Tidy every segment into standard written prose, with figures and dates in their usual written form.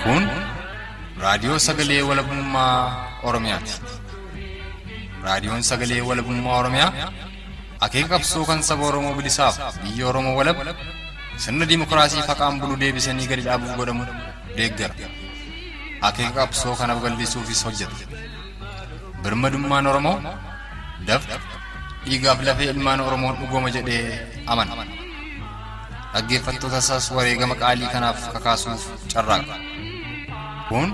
Kun raadiyoo sagalee walabummaa Oromiyaati. Raadiyoon sagalee walabummaa Oromiyaa akeeka qabsoo kan saba Oromoo bilisaaf biyya Oromoo walab sirna dimokiraasii faqaan bulu deebisanii gadi dhaabuu godhamu deeggara. Akeeka qabsoo kana babal'isuufis hojjeta. Birmadummaan Oromoo dafqa dhiigaaf lafee ilmaan Oromoon dhugooma jedhee amana. Dhaggeeffattoota isaas wareegama qaalii kanaaf kakaasuuf carraaqa. Kun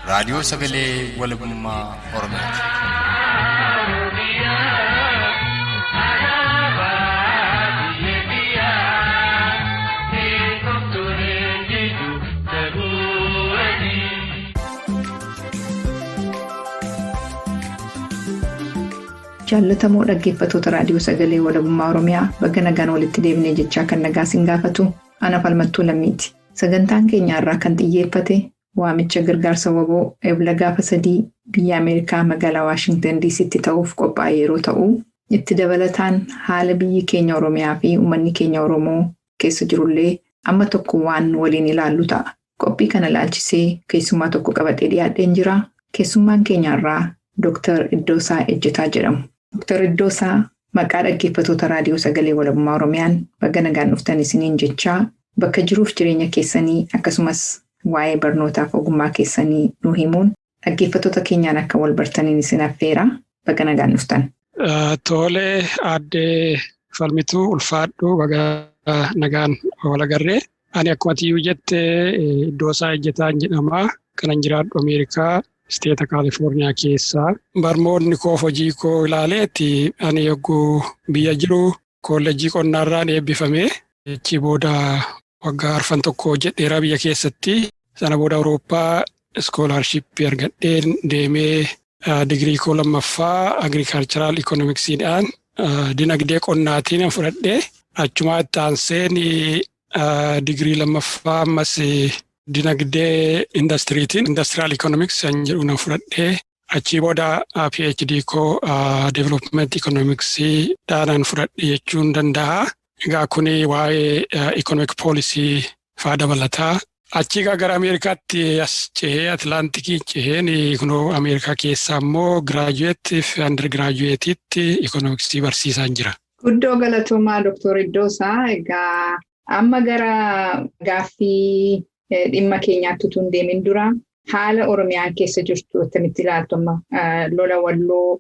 raadiyoo sagalee walabummaa Oromiyaati. Jaallatamoo dhaggeeffattoota raadiyoo sagalee walabummaa Oromiyaa bakka nagaan walitti deebinee jechaa kan nagaa sin gaafatu ana falmattuu lammiiti. Sagantaan keenya irraa kan xiyyeeffate waamicha gargaarsa waboo ebla gaafa 3 biyya Ameerikaa magaalaa Waashingtan DC'tti ta'uuf qophaa'e yeroo ta'u, itti dabalataan haala biyyi keenya Oromiyaa fi uummanni keenya Oromoo keessa jirullee amma tokko waan waliin ilaallu ta'a. Qophii kana ilaalchisee keessummaa tokko qabadhee dhiyaadheen jira. Keessummaan keenya irraa Dr. Iddoosaa Ejjetaa jedhamu. Dr. Iddoosaa maqaa dhaggeeffattoota raadiyoo sagalee walabummaa Oromiyaan bakka nagaan dhuftan isiniin jechaa bakka jiruuf jireenya keessanii akkasumas waa'ee barnootaaf ogummaa keessanii nu himuun dhaggeeffattoota keenyaan akka wal bartaniin isin affeera. Bakka nagaan dhuftan. Tole addee falmituu ulfaadhu bakka nagaan wal agarree. Ani akkuma tiyyuu jette Iddoosaa Ejjetaa jedhama. Kanan jiraadhu Ameerikaa. Isteeta Kaalifoorniyaa keessaa barnoonni koo hojii koo ilaaleetti ani yogguu biyya jiru kolleejjii qonnaarraan eebbifame. Achi booda waggaa 4 hojjedheera biyya keessatti. Sana booda Awurooppaa iskoolaarshippii argadheen deemee digirii koo lammaffaa agriikaalcharaal ikoonomiksiidhaan dinagdee qonnaatiin fudhadhee achumaa itti aanseen digirii lammaffaa ammas dinagdee indastiriitiin indastiriyaal ikoonomiks kan jedhu nan fudhadhee achii booda PhD koo development ikoonomiksii dhaanaan fudhadhe jechuun danda'a. Egaa kun waa'ee ikoonomik poolisii faa dabalataa. Achii gara Ameerikaatti as cehee Atlaantikii ceheen kunoo Ameerikaa keessaa immoo giraajuweetii fi andargiraajuweetiitti ikoonomiksii barsiisaan jira. Guddoo galatoomaa Dr. Iddoosaa. Egaa amma gara gaaffii dhimma keenyaatti utuu hin deemin dura haala Oromiyaan keessa jirtu akkamitti ilaaltu amma lola walloo,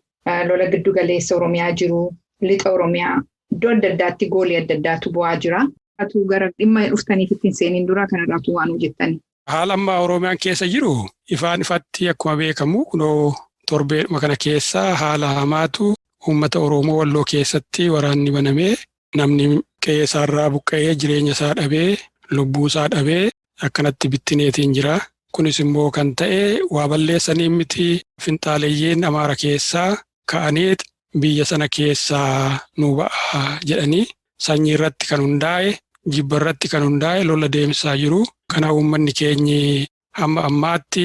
lola giddu galeessa Oromiyaa jiru, lixa Oromiyaa iddoo adda addaatti goolii adda addaatu bu'aa jira. Atu gara dhimma dhuftaniif ittiin seeniin dura kanarraatu waan hojjettani. Haala amma Oromiyaan keessa jiru ifaan ifatti akkuma beekamu kunoo torbeedhuma kana keessa haala hamaatu uummata Oromoo walloo keessatti waraanni banamee namni qe'ee isaarraa buqqa'ee jireenya isaa dhabee lubbuu isaa dhabee akkanatti bittineetiin jira. Kunis immoo kan ta'e waa balleessanii miti finxaaleeyyiin Amaara keessaa ka'anii biyya sana keessaa nu ba'a jedhanii sanyii irratti kan hundaa'e, jibba irratti kan hundaa'e lola deemsaa jiru. Kana uummanni keenyi hamma ammaatti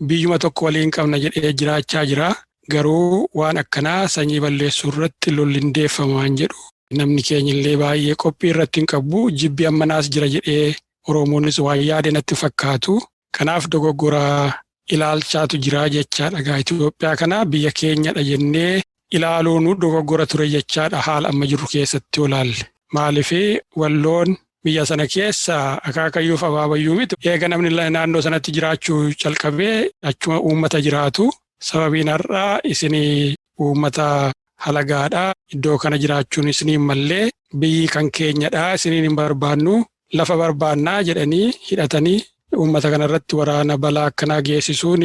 biyyuma tokko waliin qabna jedhee jiraachaa jira. Garuu waan akkanaa sanyii balleessuu irratti lolli hin deeffamu waan jedhu. Namni keenya illee baay'ee qophii irratti hin qabu. Jibbi ammanaas jira jedhee Oromoonis waan yaade natti fakkaatu. Kanaaf dogoggora ilaalchaatu jira jechaadha. Egaa Itoophiyaa kana biyya keenyadha jennee ilaaluun dogoggora ture jechaadha haala amma jirru keessatti olaalle. Maaliif walloon biyya sana keessa akaakayyuuf abaabayyuu miti. Eega namni naannoo sanatti jiraachuu calqabee achuma uummata jiraatu. Sababiin har'aa isinii uummata halagaadha. Iddoo kana jiraachuun isiniin mallee biyyi kan keenyadha isiniin hin barbaannu. Lafa barbaannaa jedhanii hidhatanii uummata kanarratti waraana balaa akkanaa geessisuun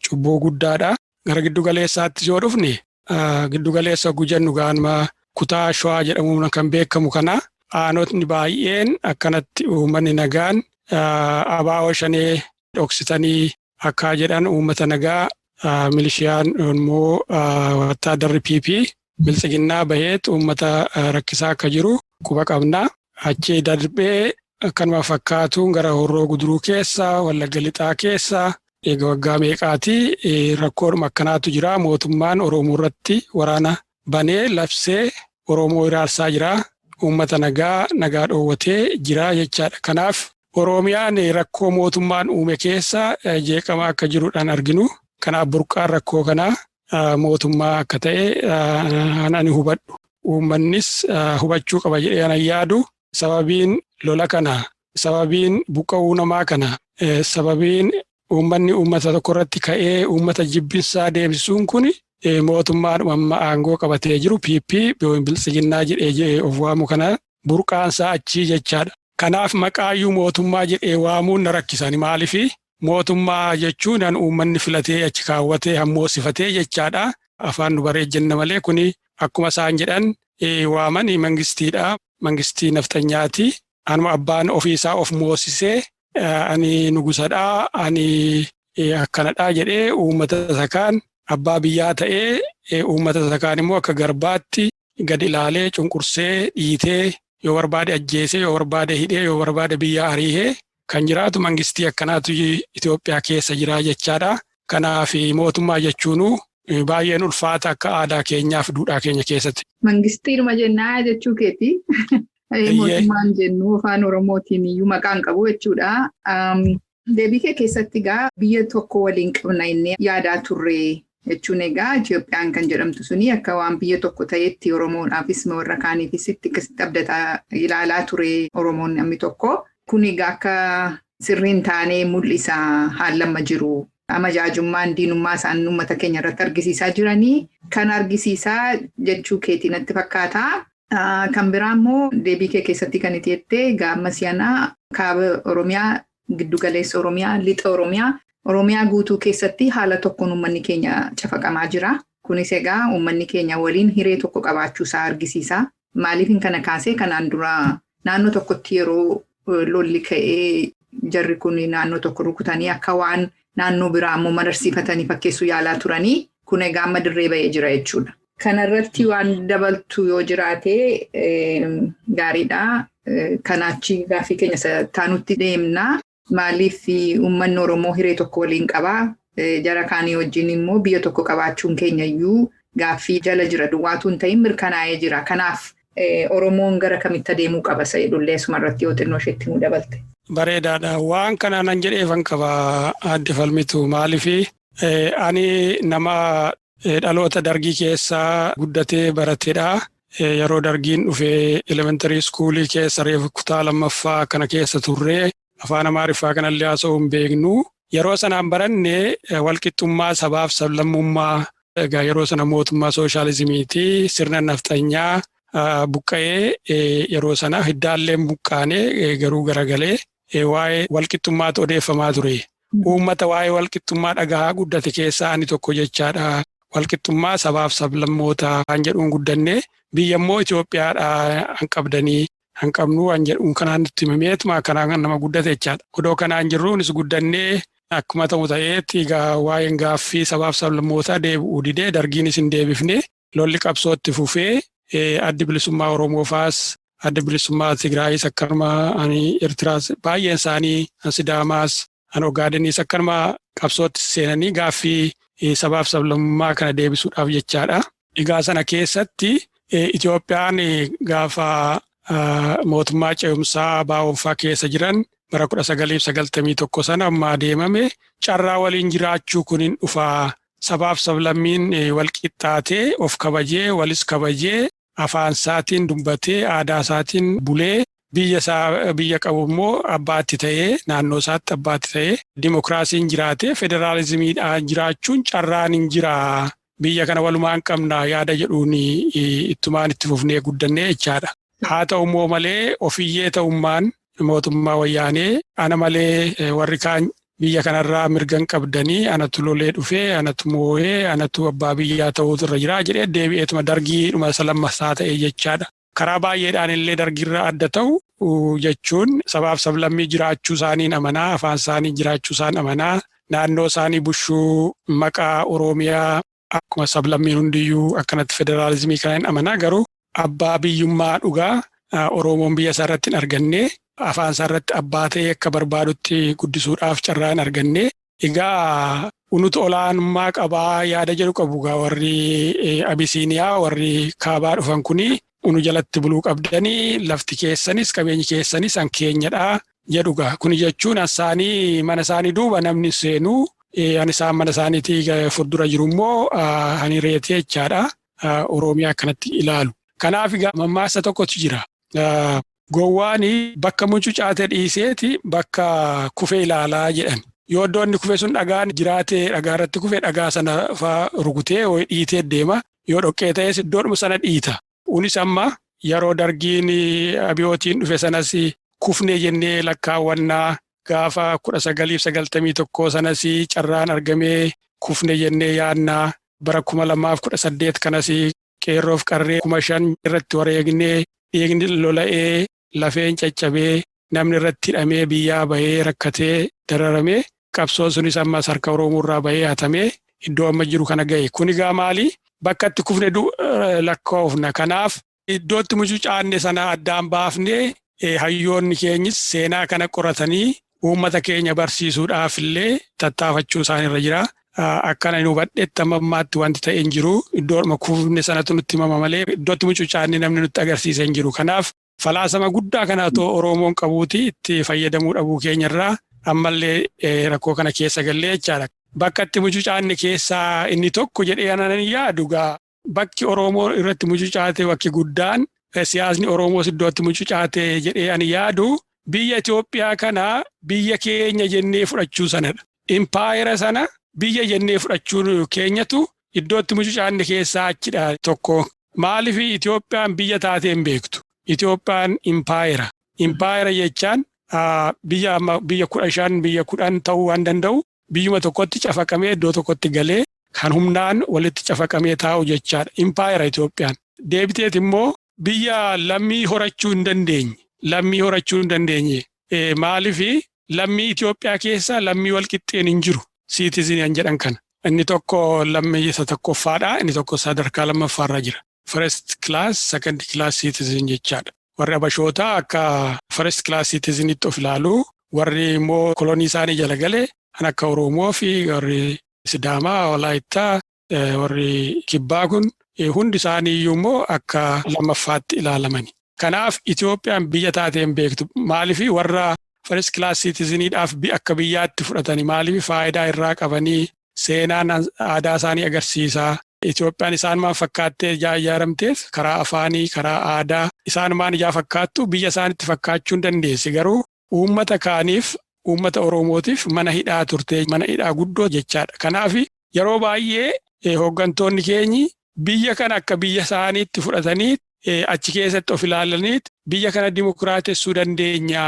cubbuu guddaadha. Gara giddugaleessaatti yoo dhufne giddugaleessa gujannu gaanuma kutaa Shawaa jedhamuun kan beekamu kana aanotni baay'een akkanatti uummanni nagaan abaa'oo shanee dhoksitanii akka jedhan uummata nagaa milishiyaan immoo wattaadarri PP biltsiginnaa baheet uummata rakkisaa akka jiru quba qabna. Achii darbee akkanuma fakkaatuun gara Horroo Guduruu keessa, Wallagga Lixaa keessa eega waggaa meeqaatii rakkoodhuma akkanaatu jira. Mootummaan Oromoo irratti waraana banee labsee Oromoo iraarsaa jira. Uummata nagaa dhoowwatee jira jechaadha. Kanaaf Oromiyaan rakkoo mootummaan uume keessa jeeqamaa akka jiruudhaan arginu. Kanaaf burqaan rakkoo kanaa mootummaa akka ta'e ani hubadhu. Uummannis hubachuu qaba jedhee ani yaadu. Sababiin lola kana, sababiin buqqa'uu namaa kana, sababiin uummanni uummata tokko irratti ka'ee uummata jibbinsaa deemsisuun kun mootummaan amma aangoo qabatee jiru PP biltsiginnaa jedhee of waamu kana burqaansaa achii jechaadha. Kanaaf maqaayyuu mootummaa jedhee waamuun na rakkisani. Maaliif mootummaa jechuun uummanni filatee achi kaawwatee hammoosifatee jechaadha. Afaan nu bareejjenna malee kuni akkuma isaan jedhan waaman mangistiidha. Mangistii naftanyaati. Anuma abbaan ofiisaa of moosisee ani nugusadhaa, ani akkanadhaa jedhee uummata sakaan abbaa biyyaa ta'ee uummata sakaan immoo akka garbaatti gad ilaalee cunqursee dhiitee yoo barbaade ajjeesee, yoo barbaade hidhee, yoo barbaade biyyaa ariihee kan jiraatu mangistii akkanaatu Itoophiyaa keessa jira jechaadha. Kanaaf mootummaa jechuun baay'een ulfaata akka aadaa keenyaaf duudhaa keenya keessatti. Mangistiidhuma jennaa jechuu keeti. Mootummaan jennu afaan Oromootiin iyyuu maqaan qabu jechuudha. Deebii kee keessatti egaa biyya tokko waliin qabna inni yaadaa turre jechuun egaa Itoophiyaan kan jedhamtu suni akka waan biyya tokko ta'etti Oromoodhaafis warra kaaniifis itti akkasitti abdataa ilaalaa ture Oromoon namni tokko. Kun egaa akka sirriin taanee mul'isa haallamma jiru. Amajaajummaan diinummaa isaan uummata keenya irratti argisiisaa jiranii kan argisiisaa jechuu keetii natti fakkaata. Kan biraa immoo deebii kee keessatti kan itti jettee gaamma si'anaa kaaba Oromiyaa, giddugaleessa Oromiyaa, lixa Oromiyaa guutuu keessatti haala tokkoon uummanni keenya cafaqamaa jira. Kunis egaa uummanni keenya waliin hiree tokko qabaachuusaa argisiisa. Maaliif kana kaasee kanaan dura naannoo tokkotti yeroo lolli ka'ee jarri kun naannoo tokko rukutanii akka waan naannoo biraa ammoo mararsiifatanii fakkeessuu yaalaa turanii kun egaa amma dirree ba'ee jira jechuudha. Kanarratti waan dabaltu yoo jiraate gaariidha. Kanaachi gaaffii keenya taanutti deemna. Maaliif uummanni Oromoo hiree tokko waliin qabaa? Jara kaanii wajjin immoo biyya tokko qabaachuun keenya iyyuu gaaffii jala jira duwwaatu hin ta'in mirkanaa'ee jira. Kanaaf Oromoon gara kamitti adeemuu qaba sa'idullee sumarratti yoo xinnoo isheetti nu dabalte. Bareedaadha. Waan kanaan jedheefan qaba adde falmitu. Maaliif ani nama dhaloota dargii keessaa guddatee barateedha. Yeroo dargiin dhufee elementary schoolii keessa reefu kutaa lammaffaa kana keessa turre afaan Amaariffaa kanallee haasa'uu hin beeknu. Yeroo sanaan baranne walqixxummaa sabaaf sablammummaa yeroo sana mootummaa sooshaalizimiiti sirna nafxanyaa buqqa'ee yeroo sana hiddaalleen buqqaanee garuu garagalee waa'ee walqixxummaatu odeeffamaa ture. Uummata waa'ee walqixxummaa dhagaa guddate keessaa ani tokko jechaadha. Walqixxummaa sabaaf sablammootaa kan jedhuun guddanne biyya immoo Itoophiyaadhaa hanqabdanii hanqabnuu kan jedhuun kanaan nutti himameetuma kanaan nama guddate jechaadha. Odoo kanaan jirruunis guddannee akkuma ta'u ta'eetti egaa waa'een gaaffii sabaaf sablammootaa deebi'uu didee dargiinis hin deebifne lolli qabsootti fufee addi bilisummaa Oromoofaas adda bilisummaa Tigraayis akkanuma ani Eertiraas baay'een isaanii Sidaamaas an Ogaadeniis akkanuma qabsootti seenanii gaaffii sabaaf sablammummaa kana deebisuudhaaf jechaadha. Egaa sana keessatti Itoophiyaan gaafa mootummaa ce'umsaa baa'oonfaa keessa jiran bara 1991 sana amma deemame carraa waliin jiraachuu kun hin dhufaa. Sabaaf sablammiin walqixxaatee of kabajee walis kabajee afaan isaatiin dubbatee aadaa isaatiin bulee biyya qabu immoo abbaatti ta'ee naannoo isaatti abbaatti ta'ee dimokiraasiin jiraatee federaalizimiidhaan jiraachuun carraan hin jira. Biyya kana walumaan qabna yaada jedhuun ittumaan itti fufnee guddannee jechaadha. Haa ta'u immoo malee ofiyyee ta'ummaan mootummaa wayyaanee ana malee warri kaan biyya kanarraa mirgan qabdanii anatu lolee dhufee anatu moo'ee anatu abbaa biyyaa ta'uutu irra jira jedhee deebi'eetuma dargiidhuma isa lammaffaa ta'e jechaadha. Karaa baay'eedhaan illee dargiirraa adda ta'u jechuun sabaaf sablammii jiraachuu isaaniin amanaa, afaan isaanii jiraachuu isaan amanaa, naannoo isaanii bushuu maqaa Oromiyaa akkuma sablammiin hundiyyuu akkanatti federaalizimii kanaan amanaa garuu abbaa biyyummaa dhugaa Oromoon biyya isaa irratti hin arganne afaan isaa irratti abbaa ta'ee akka barbaadutti guddisuudhaaf carraa hin arganne. Egaa unutu olaanummaa qabaa yaada jedhu qabu warri Abisiiniyaa warri kaabaa dhufan kuni unu jalatti buluu qabdanii lafti keessanis qabeenyi keessanis an keenyadhaa jedhuga. Kun jechuun asaanii mana isaanii duuba namni seenuu ani isaan mana isaaniitii fuuldura jiru immoo ani reetee jechaadha. Oromiyaa kanatti ilaalu. Kanaaf mammaaksa tokkotu jira. Gowwaani bakka mucucaatee dhiiseeti bakka kufee ilaalaa jedhan. Yoo iddoonni kufee sun dhagaan jiraatee dhagaa irratti kufee dhagaa sana faa rukutee dhiitee deema. Yoo dhoqqee ta'es iddoodhuma sana dhiita. Unis amma yeroo dargiin abiyootiin dhufe sanas kufnee jennee lakkaawwannaa gaafa 1991 sanas carraan argamee kufnee jennee yaadnaa bara 2018 kanas qeerroof qarree 5,000 irratti wareegnee dhiigni lola'ee lafeen caccabee namni irratti hidhamee biyyaa bahee rakkatee dararamee qabsoon sunis amma harka Oromoo irraa bahee hatamee iddoo amma jiru kana ga'e. Kun egaa maali? Bakka itti kufne lakkoofna. Kanaaf iddootti mucucaanne sana addaan baafnee hayyoonni keenyis seenaa kana qoratanii uummata keenya barsiisuudhaaf illee tattaafachuu isaanirra jira. Akkana nu hubadhetti ammaatti wanti ta'e hin jiru. Iddoodhuma kufne sanatu nutti himama malee iddootti mucucaanne namni nutti agarsiise hin jiru. Kanaaf falaasama guddaa kanaatoo Oromoon qabuuti itti fayyadamuu dhabuu keenyarraa ammallee rakkoo kana keessa gallee jechaadha. Bakka itti mucucaanne keessaa inni tokko jedhee anan yaadu bakki Oromoo irratti mucucaate bakki guddaan siyaasni Oromoos iddootti mucucaate jedhee ani yaadu biyya Itoophiyaa kana biyya keenya jennee fudhachuu sanadha. Impaayera sana biyya jennee fudhachuun keenyatu iddootti mucucaanne keessaa achidha tokko. Maaliif Itoophiyaan biyya taatee hin beektu? Itoophiyaan impaayera. Impaayera jechaan biyya 15 biyya 10 ta'uu waan danda'u biyyuma tokkotti cafaqamee iddoo tokkotti galee kan humnaan walitti cafaqamee taa'u jechaadha. Impaayera Itoophiyaan. Deebiteet immoo biyya lammii horachuu hin dandeenye. Lammii horachuu hin dandeenye. Maaliif lammii Itoophiyaa keessa lammii walqixxeen hin jiru. Siitiziniin jedhan kana. Inni tokko lammii isa tokkoffaadha. Inni tokko sadarkaa lammaffaarra jira. First class, second class citizen jechaadha. Warri Abashootaa akka first class citizenitti of ilaalu. Warri immoo kolonii isaanii jala galee kan akka Oromoo fi warri Sidaamaa, Walaayittaa, warri Kibbaa kun hundi isaanii iyyuu immoo akka lammaffaatti ilaalamani. Kanaaf Itoophiyaan biyya taatee hin beektu. Maaliif warra first class citizeniidhaaf akka biyyaatti fudhatanii maaliif faayidaa irraa qabanii seenaan aadaa isaanii agarsiisaa. Itoophiyaan isaan maan fakkaattee ijaaramteef karaa afaanii, karaa aadaa isaan maan ijaa fakkaattu biyya isaanitti fakkaachuu hin dandeessi. Garuu uummata kaaniif uummata Oromootiif mana hidhaa turte, mana hidhaa guddoo jechaadha. Kanaaf yeroo baay'ee hooggantoonni keenyi biyya kana akka biyya isaaniitti fudhatanii achi keessatti of ilaalanii biyya kana dimokiraatessuu dandeenya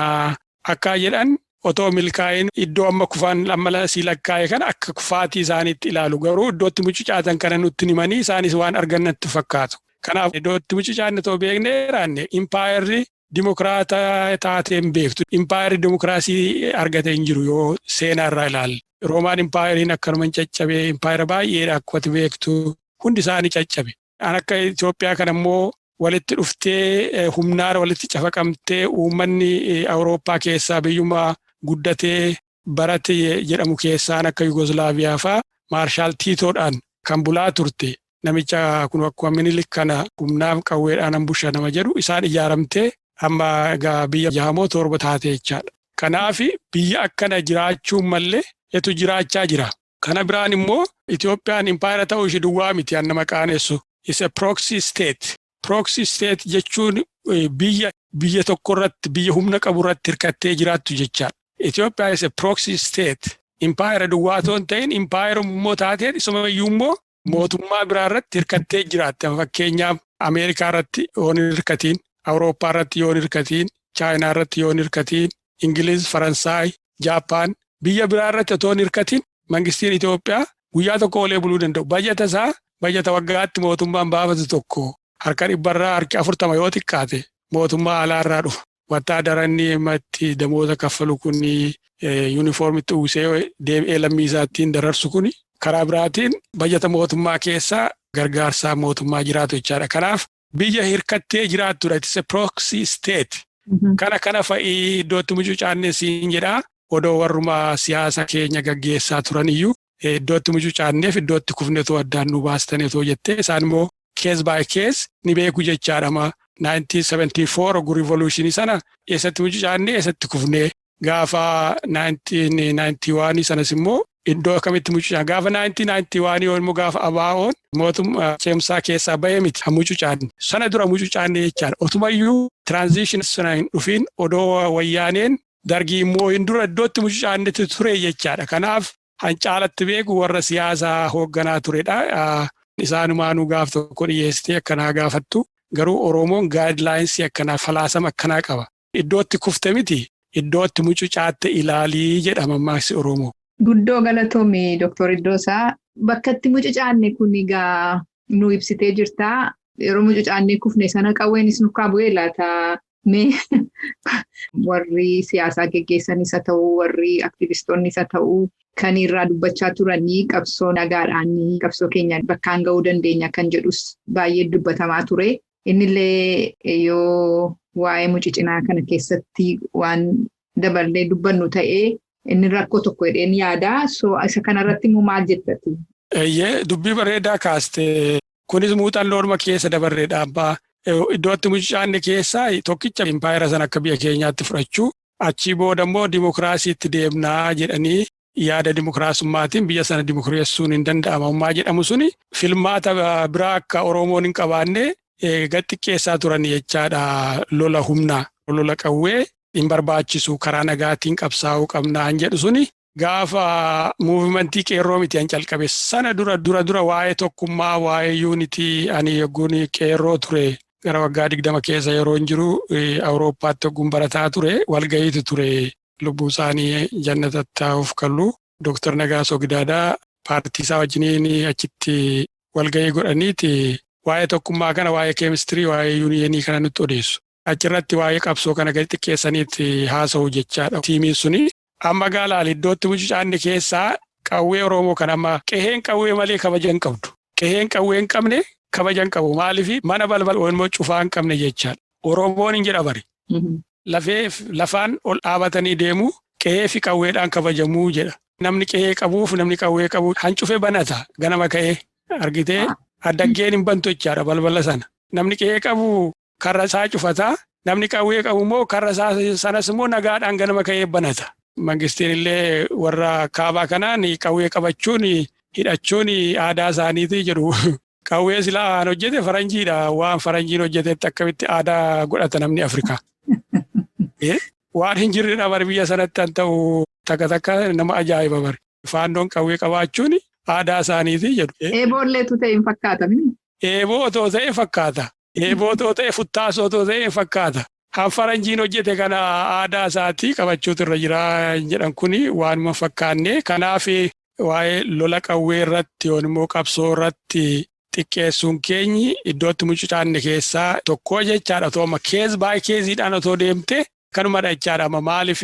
akka jedhan otoo milkaa'in iddoo amma kufaan amma si lakkaa'e kana akka kufaatii isaaniitti ilaalu. Garuu iddootti mucucaatan kana nutti himanii isaanis waan argannatti fakkaatu. Kanaaf iddootti mucucaanne too beeknee raanne impaayerri dimokiraataa taatee hin beektu. Impaayerri dimokiraasii argate hin jiru yoo seenaa irraa ilaalle. Roomaan impaayeriin akkanuma hin caccabe. Impaayera baay'eedha akkuma beektu. Hundi isaanii caccabe. An akka Itoophiyaa kana immoo walitti dhuftee humnaan walitti cafaqamtee uummanni Awurooppaa keessaa biyyummaa guddatee barate jedhamu keessaan akka Yugoslaaviyaa fa'aa Maarshaal Tiitoodhaan kan bulaa turte. Namicha kun akkuma Minilik kana humnaaf qawweedhaan busha nama jedhu isaan ijaaramtee amma biyya 6 taatee jechaadha. Kanaaf biyya akkana jiraachuun mallee etu jiraachaa jira. Kana biraan immoo Itoophiyaan impaayera ta'uu ishee duwwaa miti an nama qaanessu. Is a proxy state. Proxy state jechuun biyya tokko irratti biyya humna qabu irratti hirkattee jiraattu jechaadha. Itoophiyaa is a proxy state. Impaayera duwwaa ta'uu hin ta'in impaayera immoo taatee isuma iyyuu immoo mootummaa biraa irratti hirkattee jiraatte. Fakkeenyaaf Ameerikaa irratti yoo hin hirkatiin, Awurooppaa irratti yoo hin hirkatiin, Chaayinaa irratti yoo hin hirkatiin, Ingiliz, Faransaay, Jaappaan biyya biraa irratti otoo hin hirkatiin mangistiin Itoophiyaa guyyaa tokko olee buluu danda'u. Baajata waggaatti mootummaan baafatu tokko harka 100 harki 40 yoo xiqqaate mootummaa alaarraa dhufa. Wattaadaranni itti damoota kaffalu kun yuunifoormitti uwwisee deebi'ee lammii isaattiin dararsu kun karaa biraatiin baajata mootummaa keessaa gargaarsaa mootummaa jiraatu jechaadha. Kanaaf biyya hirkattee jiraattudha. It's a proxy state. Kana fa'ii iddootti mucucaanne siin jedhaa odoo warrumaa siyaasa keenya gaggeessaa turan iyyuu iddootti mucucaanneef iddootti kufneetoo addaan nu baastaneetoo jettee isaan immoo case by case ni beeku jechaadha. 1974 revolutionii sana eessatti mucucaannee eessatti kufnee Gaafa 1991 sanas immoo iddoo akkamitti mucucaan gaafa 1991 yoo immoo gaafa ABO'n mootummaa ceemsaa keessaa bahee miti mucucaan sana dura mucucaan jechaadha. Otumayyuu transition sana hin dhufin odoo wayyaaneen dargii immoo hin dura iddootti mucucaan ture jechaadha. Kanaaf hancaalatti beeku warra siyaasaa hoogganaa turedha. Isaanumaanuu gaaf tokko dhiyeessitee akkanaa gaafattu garuu Oromoon gaayidlaayinsii akkanaa falaasama akkanaa qaba. Iddootti kufte miti iddootti mucucaatte ilaalii jedhama mammaaksa Oromoo. Guddoo galatoomii Dr. Iddoosaa bakka itti mucucaanne kun egaa nu ibsitee jirtaa. Yeroo mucucaanne kufne sana qawweenis nukaa bu'ee laata mee warri siyaasaa geggeessanis haa ta'uu warri aktivistoonnis haa ta'uu kan irraa dubbachaa turanii qabsoo nagaadhaan qabsoo keenya bakkaan ga'uu dandeenya kan jedhus baay'ee dubbatamaa ture. Innillee yoo waa'ee mucucinaa kana keessatti waan daballee dubbannu ta'ee inni rakkoo tokko jedheen yaada. Isa kanarratti immoo maal jettati? Dubbii bareedaa kaaste kunis muuxannoo orma keessa dabarreedha abbaa. Iddootti mucucaanne keessaa tokkicha impaayera sana akka biyya keenyaatti fudhachuu achii booda immoo dimokiraasiitti deemnaa jedhanii yaada dimokiraasummaatiin biyya sana dimokiraassuun hin danda'amummaa jedhamu suni filmaata biraa akka Oromoon hin qabaanne gaxxiqqeessaa turan jechaadha. Lola humnaa lola qawwee hin barbaachisu karaa nagaatiin qabsaa'uu qabnaan jedhu suni gaafa muuvimentii qeerroo miti an calqabe sana dura waa'ee tokkummaa waa'ee yuunitii ani yogguun qeerroo ture gara waggaa 20 keessa yeroo hin jiru Awurooppaatti yogguun barataa ture walgayiitu ture lubbuu isaanii jannatatti haa'uuf kallu Dr. Nagaasoo Gidaadaa paartii isaa wajjiniin achitti walgayii godhaniiti waa'ee tokkummaa kana waa'ee keemistirii waa'ee yuuniyeenii kana nutti odeessu. Achirratti waa'ee qabsoo kana gadi xiqqeessaniitti haasa'u jechaadha. Tiimiin suni amma gaalaali iddootti mucucaanne keessaa qawwee Oromoo kan amma qeheen qawwee malee kabaja hin qabdu. Qeheen qawwee hin qabne kabaja hin qabu. Maaliif mana balbal immoo cufaa hin qabne jechaadha. Oromoon hin jedha bari. Lafaan ol dhaabatanii deemu qehee fi qawweedhaan kabajamuu jedha. Namni qehee qabuuf namni qawwee qabu hancufee banata ganama ka'ee argitee addaggeen hin bantu jechaadha balbala sana. Namni qehee qabu karra isaa cufataa namni qawwee qabu immoo karra isaa sanas immoo nagaadhaan ganama ka'ee banata. Mangistiin illee warra kaabaa kanaan qawwee qabachuun hidhachuun aadaa isaaniiti jedhu. Qawwee silaa hojjete faranjiidha. Waan faranjiin hojjetetti akkamitti aadaa godhata namni Afrikaa. Waan hin jirredha bari biyya sanatti han ta'u takka nama ajaa'iba bari. Faannoon qawwee qabaachuun aadaa isaaniiti jedhu. Eeboolleetu ta'e hin fakkaata. Eeboo otoo ta'e fakkaata. Eeboo otoo ta'e futtaasoo otoo ta'e fakkaata. Han faranjiin hojjete kana aadaa isaatii qabachuutu irra jira jedhan kuni waanuma fakkaanne. Kanaaf waa'ee lola qawwee irratti yoon immoo qabsoo irratti xiqqeessuun keenyi iddootti mucucaanne keessaa tokko jechaadha. Otoo amma kees baay'ee keesiidhaan otoo deemte kanumadha jechaadha. Amma maaliif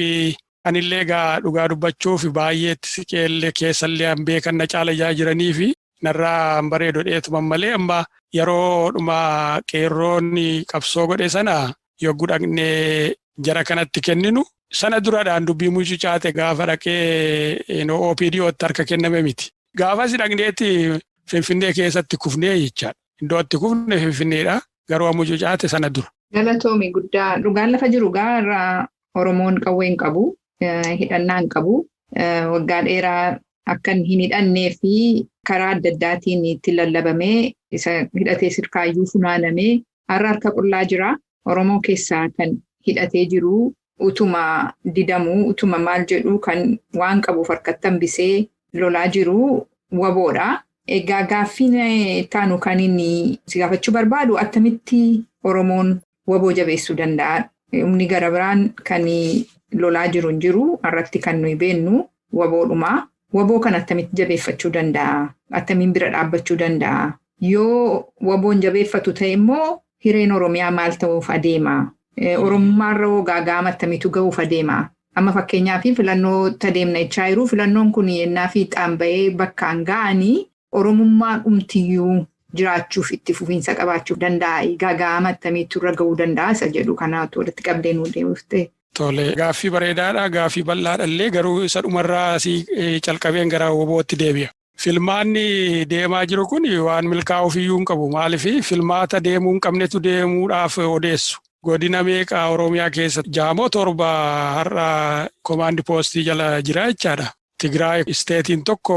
anillee egaa dhugaa dubbachuuf baay'eetti siqeellee keessallee an beekan na caala jiranii fi narraa an bareedo dheetuma malee amma yeroo dhuma qeerroonni qabsoo godhe sana yogguu dhaqnee jara kanatti kenninu sana duraadhaan dubbii mucucaate gaafa dhaqee OPDOtti harka kenname miti. Gaafas dhaqneetti Finfinnee keessatti kufnee jechaadha. Iddootti kufne Finfinneedha. Garuu mucucaate sana dura. Galatoomii guddaa dhugaan lafa jiru gaarraa Oromoon qawwee hin qabu, hidhannaa hin qabu. Waggaa dheeraa akkan hin hidhannee fi karaa adda addaatiin itti lallabamee isa hidhatee sirkaayyuu funaanamee harka qullaa jira. Oromoo keessaa kan hidhatee jiru utuma didamuu utuma maal jedhu kan waan qabuuf harkatti hambisee lolaa jiru waboodha. Egaa gaaffiin taanu kan inni si gaafachuu barbaadu attamitti Oromoon waboo jabeessuu danda'a. Humni gara biraan kan lolaa jiru hin jiru irratti kan nuyi beennu waboodhuma. Waboo kan attamitti jabeeffachuu danda'a? Attamiin bira dhaabbachuu danda'a? Yoo waboon jabeeffatu ta'e immoo hireen Oromiyaa maal ta'uuf adeema? Oromummaarra gaagaama attamiitu ga'uuf adeema? Amma fakkeenyaaf filannoo tadeemna jechaa jiru. Filannoon kun yennaa fi xaamba'ee bakkaan ga'anii Oromummaa dhumtiyyuu jiraachuuf itti fufiinsa qabaachuuf danda'a. Gaagaama attamiitu irra ga'uu danda'a isa jedhu kanaatu walitti qabdee nuu deemufte. Tole gaaffii bareedaadha gaaffii bal'aadhallee garuu isa dhumarraa asii calqabeen gara wabootti deebi'a. Filmaanni deemaa jiru kun waan milkaa'uuf iyyuu hin qabu. Maaliif filmaata deemuu hin qabnetu deemuudhaaf odeessu. godina meeqa Oromiyaa keessa jaamoo torba har'a komaandi poostii jala jira jechaadha. Tigraay isteetiin tokko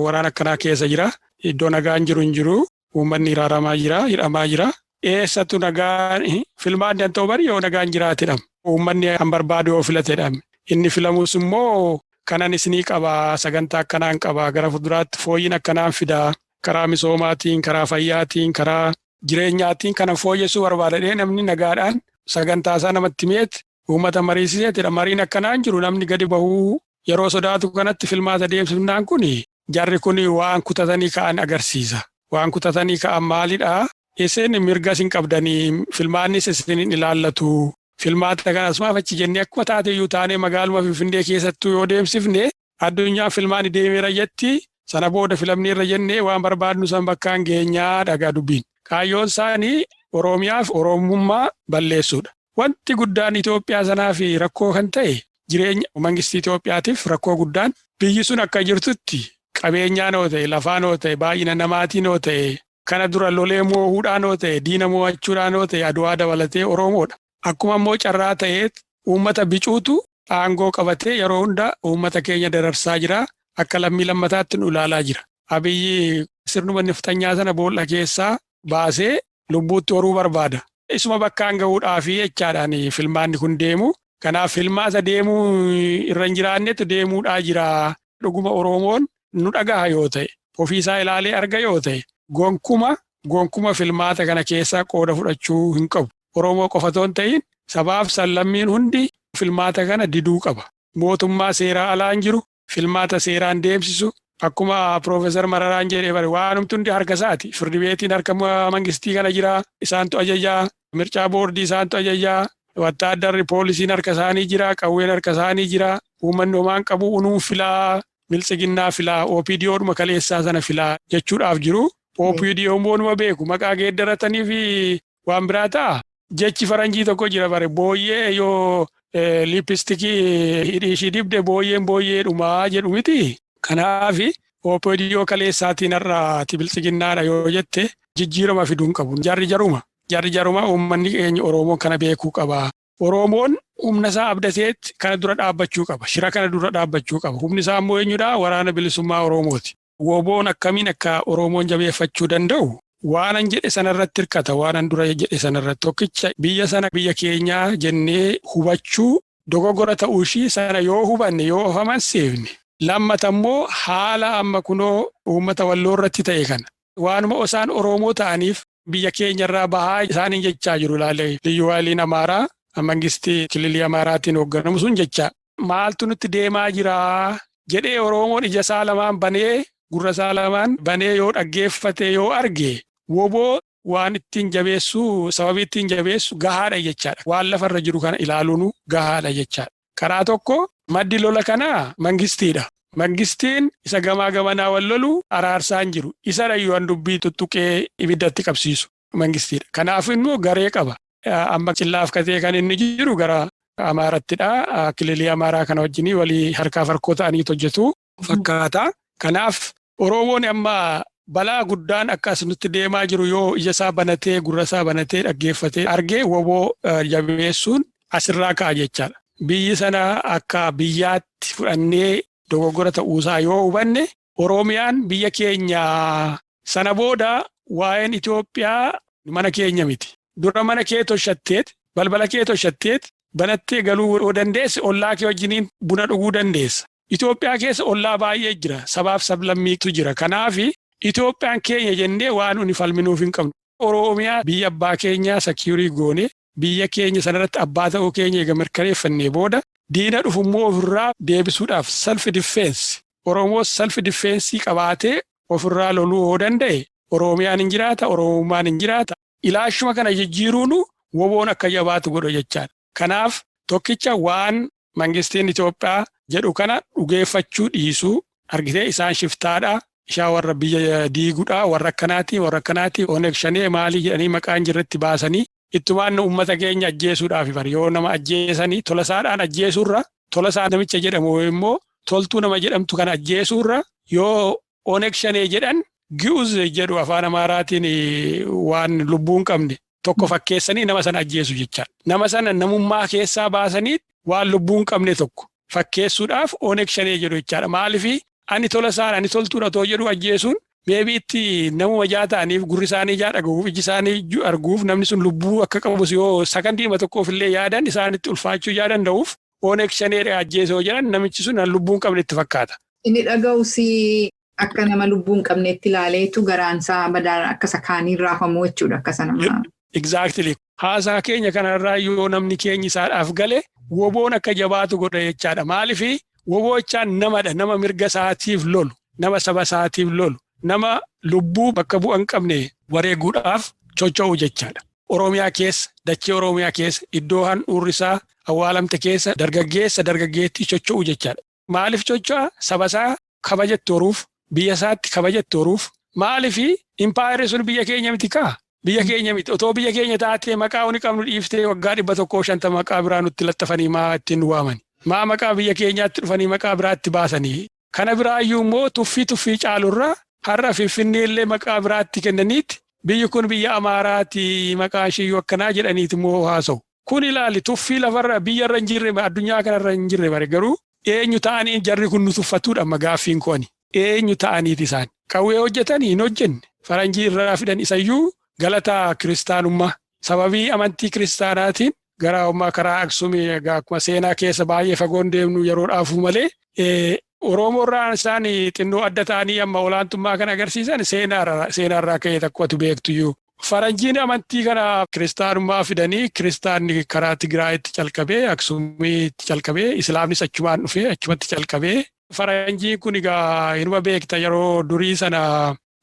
waraana akkanaa keessa jira. Iddoo nagaan jiru hin jiru. Uummanni hiraaramaa jira, hidhamaa jira. Eessattuu nagaan filmaan danda'u bari yoo nagaan jiraatedha. Uummanni kan barbaadu yoo filatedha. Inni filamus immoo kanan isinii qaba, sagantaa akkanaan qaba, gara fuulduraatti fooyyin akkanaan fida, karaa misoomaatiin, karaa fayyaatiin, karaa jireenyaatiin kana fooyyessuu barbaadadhee namni nagaadhaan sagantaa isaa namatti mi'eetti uummata mariisiseetidha. Mariin akkanaan jiru namni gadi bahuu yeroo sodaatu kanatti filmaata deemsifnaan kun jarri kun waan kutatanii ka'an agarsiisa. Waan kutatanii ka'an maalidhaa? Isin mirga isin qabdanii filmaannis isin ilaallatu. Filmaata kanas maaf achi jennee akkuma taate iyyuu taanee magaaluma Finfinnee keessattuu yoo deemsifne addunyaa filmaan deemeera jetti sana booda filamneerra jennee waan barbaadnu san bakkaan geenyaa dhagaa dubbiin. Kaayyoon isaanii Oromiyaaf Oromummaa balleessuudha. Wanti guddaan Itoophiyaa sanaaf rakkoo kan ta'e jireenya mangistii Itoophiyaatiif rakkoo guddaan biyyi sun akka jirtutti qabeenyaan oo ta'e lafaan oo ta'e baay'ina namaatiin oo ta'e kana dura lolee moohuudhaan oo ta'e diina moo'achuudhaan oo ta'e Adwaa dabalatee Oromoodha. Akkuma immoo carraa ta'ee uummata bicuutu aangoo qabatee yeroo hunda uummata keenya dararsaa jira. Akka lammii lammataatti nu ilaalaa jira. Abiyyi sirnuma niftanyaa sana boolla keessaa baasee lubbuutti horuu barbaada. Isuma bakkaan gahuudhaaf jechaadhaan filmaanni kun deemu. Kanaaf filmaata deemuu irra hin jiraannetu deemuudhaa jira. Dhuguma Oromoon nu dhagaha yoo ta'e, ofiisaa ilaalee arga yoo ta'e, gonkuma filmaata kana keessaa qooda fudhachuu hin qabu. Oromoo qofatoon ta'in sabaaf sallammiin hundi filmaata kana diduu qaba. Mootummaa seeraa alaan jiru filmaata seeraan deemsisu akkuma Profeesar Mararaan jedhee bare waanumti hundi harka isaati. Firdi beetiin harka mangistii kana jira. Isaantu ajajaa. Mircaa boordii isaantu ajajaa. Wattaaddarri poolisiin harka isaanii jira. Qawween harka isaanii jira. Uummanni homaan qabu unuun filaa. Miltsiginnaa filaa. OPDOodhuma kaleessaa sana filaa jechuudhaaf jiru. OPDO moonuma beeku maqaa geeddaratanii fi waan biraa ta'a. Jechi faranjii tokko jira bare booyyee yoo liippistikii hidhiishii dibde booyyee dhumaa jedhu miti. Kanaaf OPDO kaleessaatiin har'a biltsiginnaadha yoo jette jijjiirama fiduu hin qabu. Jarri jaruma uummanni keenya Oromoon kana beekuu qaba. Oromoon humna isaa abdateetti kana dura dhaabbachuu qaba. Shira kana dura dhaabbachuu qaba. Humni isaa immoo eenyudha? Waraana bilisummaa Oromooti. Woboon akkamiin akka Oromoon jabeeffachuu danda'u? Waanan jedhe sanarratti hirkata. Waanan dura jedhe sanarratti tokkicha biyya sana biyya keenyaa jennee hubachuu dogoggora ta'uu ishii sana yoo hubanne yoo of amansiifne. Lammata immoo haala amma kunoo uummata walloo irratti ta'e kana. Waanuma osaan Oromoo ta'aniif biyya keenyarraa bahaa isaaniin jechaa jiru ilaalee liyyuu haaliin Amaaraa mangistii kililii Amaaraatiin hoogganamu sun jecha. Maaltu nutti deemaa jira jedhee Oromoon ija isaa lamaan banee gurra isaa lamaan banee yoo dhaggeeffate yoo arge. Woboo waan ittiin jabeessu sababii ittiin jabeessu gahaadha jechaadha. Waan lafarra jiru kana ilaaluun gahaadha jechaadha. Karaa tokko maddi lola kanaa mangistiidha. Mangistiin isa gamaa gamanaa wal lolu araarsaan jiru. Isa dhayyuun dubbii tuttuqee ibiddatti qabsiisu mangistiidha. Kanaaf immoo garee qaba. Amma cillaaf katee kan inni jiru gara Amaarattidha. Kililii Amaaraa kana wajjin walii harkaaf harkoo ta'anii hojjetu fakkaata. Kanaaf Oromoon amma balaa guddaan akkas nutti deemaa jiru yoo ija isaa banatee gurra isaa banatee dhaggeeffatee argee woboo jabeessuun asirraa ka'a jechaadha. Biyyi sana akka biyyaatti fudhannee dogoggora ta'uusaa yoo hubanne Oromiyaan biyya keenya sana booda waa'een Itoophiyaa mana keenya miti. Dura mana kee toshatteet balbala kee toshatteet banattee galuu dandeesse ollaa kee wajjiniin buna dhuguu dandeessa. Itoophiyaa keessa ollaa baay'ee jira. Sabaaf sablammiitu jira. Kanaaf Itoophiyaan keenya jennee waan uni falminuuf hin qabnu. Oromiyaa biyya abbaa keenyaa sekiurii goone biyya keenya sanarratti abbaa ta'uu keenya eega mirkaneeffannee booda diina dhufummoo ofirraa deebisuudhaaf self defense. Oromoo self defense qabaatee ofirraa loluu yoo danda'e Oromiyaan hin jiraata, Oromummaan hin jiraata. Ilaashuma kana jijjiiruun woboon akka jabaatu godha jechaadha. Kanaaf tokkicha waan mangistiin Itoophiyaa jedhu kana dhugeeffachuu dhiisuu argitee isaan shiftaadha. Ishaa warra biyya diiguudha warra akkanaati Oneeg Shanee maalii jedhanii maqaan jirratti baasanii ittumaan uummata keenya ajjeesuudhaaf bari yoo nama ajjeesanii tolasaadhaan ajjeesuurra tolasaa namicha jedhamu immoo toltuu nama jedhamtu kana ajjeesuurra yoo Oneeg Shanee jedhan gi'uz jedhu afaan Amaaraatiin waan lubbuu hin qabne tokko fakkeessanii nama sana ajjeesu jechaadha. Nama sana namummaa keessaa baasanii waan lubbuu hin qabne tokko fakkeessuudhaaf Oneeg Shanee jedhu jechaadha. Maaliif ani tola isaan ani toltuudha too jedhu ajjeesuun meebiitti namuma ijaa ta'aniif gurri isaanii ijaa dhagahuuf iji isaanii arguuf namni sun lubbuu akka qabus yoo sakandiima tokkoof illee yaadan isaanitti ulfaachuu yaa danda'uuf Oneeg Shaneedha ajjeesoo jedhan namichi sun lubbuu hin qabne itti fakkaata. Inni dhaga'us akka nama lubbuu hin qabneetti ilaaleetu garaansaa badaan akka sakaanii raafamuu jechuudha akka sana. Exactly. Haasaa keenya kanarraa yoo namni keenya isaadhaaf gale woboon akka jabaatu godha jechaadha. Maaliif woboo jechaan namadha. Nama mirga isaatiif lolu, nama saba isaatiif lolu, nama lubbuu bakka bu'aa hin qabne wareeguudhaaf socho'u jechaadha. Oromiyaa keessa, dachee Oromiyaa keessa, iddoo handhuurri isaa awwaalamte keessa dargaggeettii socho'u jechaadha. Maaliif socho'a? Saba isaa kabajatti horuuf, biyya isaatti kabajatti horuuf. Maaliif impaayirri sun biyya keenya miti kaa? Biyya keenya miti. Otoo biyya keenya taatee maqaa huni qabnu dhiiftee waggaa 150 maqaa biraa nutti laxxafanii maa ittiin waamani. Maa maqaa biyya keenyaatti dhufanii maqaa biraatti baasanii. Kana biraayyuu immoo tuffii caalurraa har'a Finfinnee illee maqaa biraatti kennaniiti. Biyyi kun biyya Amaaraati maqaa ishiyyuu akkanaa jedhaniiti immoo haasa'u. Kun ilaali tuffii lafarra biyyarra hin jirre addunyaa kanarra hin jirre bare garuu eenyu ta'anii jarri kun nu tuffatuudha amma gaaffiin kooni. Eenyu ta'aniiti isaan. Qawwee hojjetanii hin hojjenne. Faranjii irraa fidan isayyuu galata kiristaanummaa sababii amantii kiristaanaatiin gara ummaa karaa Aksumii akkuma seenaa keessa baay'ee fagoon deemnu yeroodhaafuu malee Oromoorraan isaan xinnoo adda ta'anii amma olaantummaa kan agarsiisan seenaarraa ka'ee tokkotu beektuyyuu. Faranjiin amantii kana kiristaanummaa fidanii kiristaanni karaa Tigraayitti calqabee Aksumiitti calqabee Islaamnis achumaan dhufee achumatti calqabee Faranjiin kun egaa inuma beekta yeroo durii sana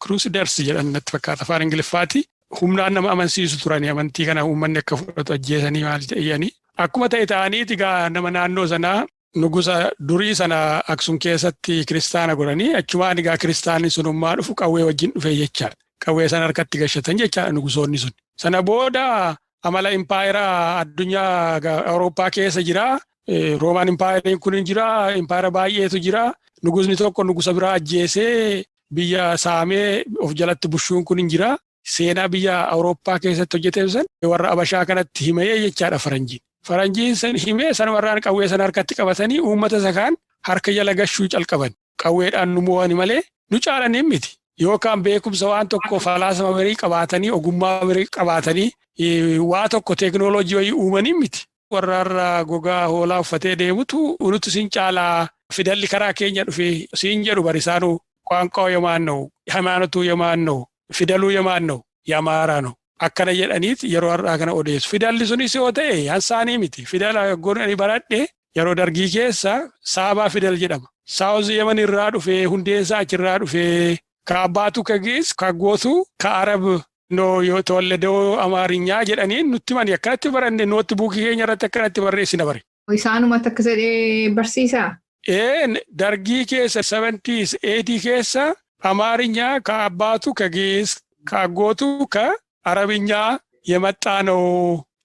Crusaders jedhan natti fakkaata afaan Ingiliffaati. Humnaan nama amansiisu turani amantii kana uummanni akka fudhatu ajjeesanii maal jedhanii. Akkuma ta'e ta'aniiti egaa nama naannoo sanaa nugusa durii sana Aksum keessatti kiristaana godhanii achumaan egaa kiristaanni sunummaa dhufu qawwee wajjin dhufee jechaadha. Qawwee sana harkatti gashatan jechaadha nugusoonni sun. Sana booda amala impaayeraa addunyaa Awurooppaa keessa jira. Roomaan impaayeriin kun jira. Impaayera baay'eetu jira. Nugusni tokko nugusa biraa ajjeesee biyya saamee of jalatti bushuun kun jira. Seenaa biyya Awurooppaa keessatti hojjetee san warra Abashaa kanatti himee jechaadha Faranjiin. Faranjiin san himee sana warraan qawwee sana harkatti qabatanii uummata sakaan harka jala gashuu calqaban. Qawweedhaan nu mo'ani malee nu caalanii miti. Yookaan beekumsa waan tokko falaasama birii qabaatanii ogummaa birii qabaatanii waa tokko teekinooloojii wayii uumanii miti. Warra gogaa hoolaa uffatee deemutu nuti sin caalaa fidalli karaa keenya dhufee siin jedhu barisaanuu ቋንቋው የማን ነው? ሃይማኖቱ የማን ነው? ፊደሉ የማን ነው? የአማራ ነው። አከነ jedhaniit yeroo har'aa kana odeessu. Fidalli sunis yoo ta'e hansaanii miti. Fidala goonanii baradhe yeroo dargii keessa saabaa fidal jedhama. Saawuzi Yemen irraa dhufee hundeensaa achirraa dhufee ከአባቱ ከግዕዝ ከአጎቱ ከአረብ ነው የተወለደው አማርኛ jedhaniin nutti mani akkanatti baranne nootti buukii keenya irratti akkanatti barreessina bare. Isaanumatti akka jedhee barsiisaa? Dargii keessa 70s 80 keessa አማርኛ ከአባቱ ከግዕዝ ከአጎቱ ከአረብኛ የመጣ ነው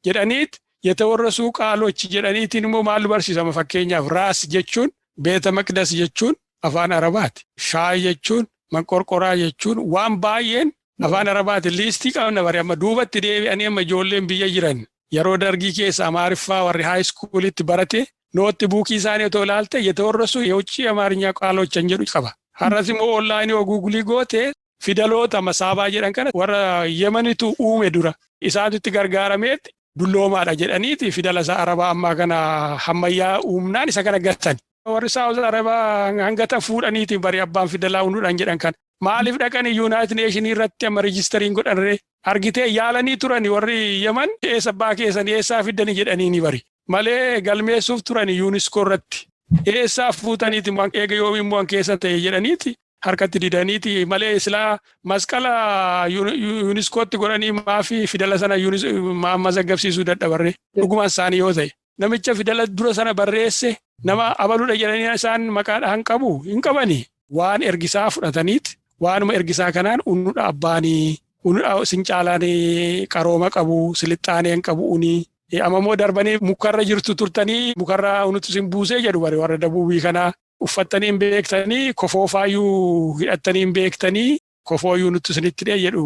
jedhaniit የተወረሱ ቃሎች jedhaniitiin immoo maal barsiisama fakkeenyaaf raas jechuun beeta maqdas jechuun afaan arabaati. Shaay jechuun manqorqoraa jechuun waan baay'een afaan arabaati liistii qabna bare amma duubatti deebi'anii amma ijoolleen biyya jiran yeroo dargii keessa amaariffaa warri haayiskuulitti barate nootti buukii isaanii otoo ilaalte የተወረሱ የውጭ አማርኛ ቃሎችን jedhu qaba. Har'as immoo onlaayinii guugulii goote fidaloota masaabaa jedhan kana warra Yemenitu uume dura isaanitti gargaarameet dulloomaadha jedhaniiti fidala isaa arabaa ammaa kana hammayyaa uumnaan isa kana gatan. Warri Saawuz Arabaa hangata fuudhaniiti bari abbaan fidalaa hunduudhaan jedhan kan maaliif dhaqanii Yuunaayitid Neeshinii irratti amma reejistariin godhanree argitee yaalanii turani warri Yemen eessa abbaa keessan eessaa fiddanii jedhanii ni bari malee galmeessuuf turani yuuniskoo irratti eessaa fuutaniiti eega yoomiin immoo keessa ta'e jedhaniiti harkatti didaniiti malee islaa masqala yuuniskootti godhanii maafi fidala sana mazaggabsiisuu dadhabarre dhugumaan isaanii yoo ta'e. Namicha fidala dura sana barreesse nama abaluudha jedhanii isaan maqaadhaan qabu hin qabani. Waan ergisaa fudhataniit waanuma ergisaa kanaan unnuudha abbaanii unnuudha sincaalaanii qarooma qabu silixxaaneen qabu unii ammoo darbanii mukarra jirtu turtanii mukarra unutu sin buusee jedhu bare warra dabuubii kanaa uffattanii hin beektanii kofoofaayuu hidhattanii hin beektanii kofooyyuu nutti sinitti dhee jedhu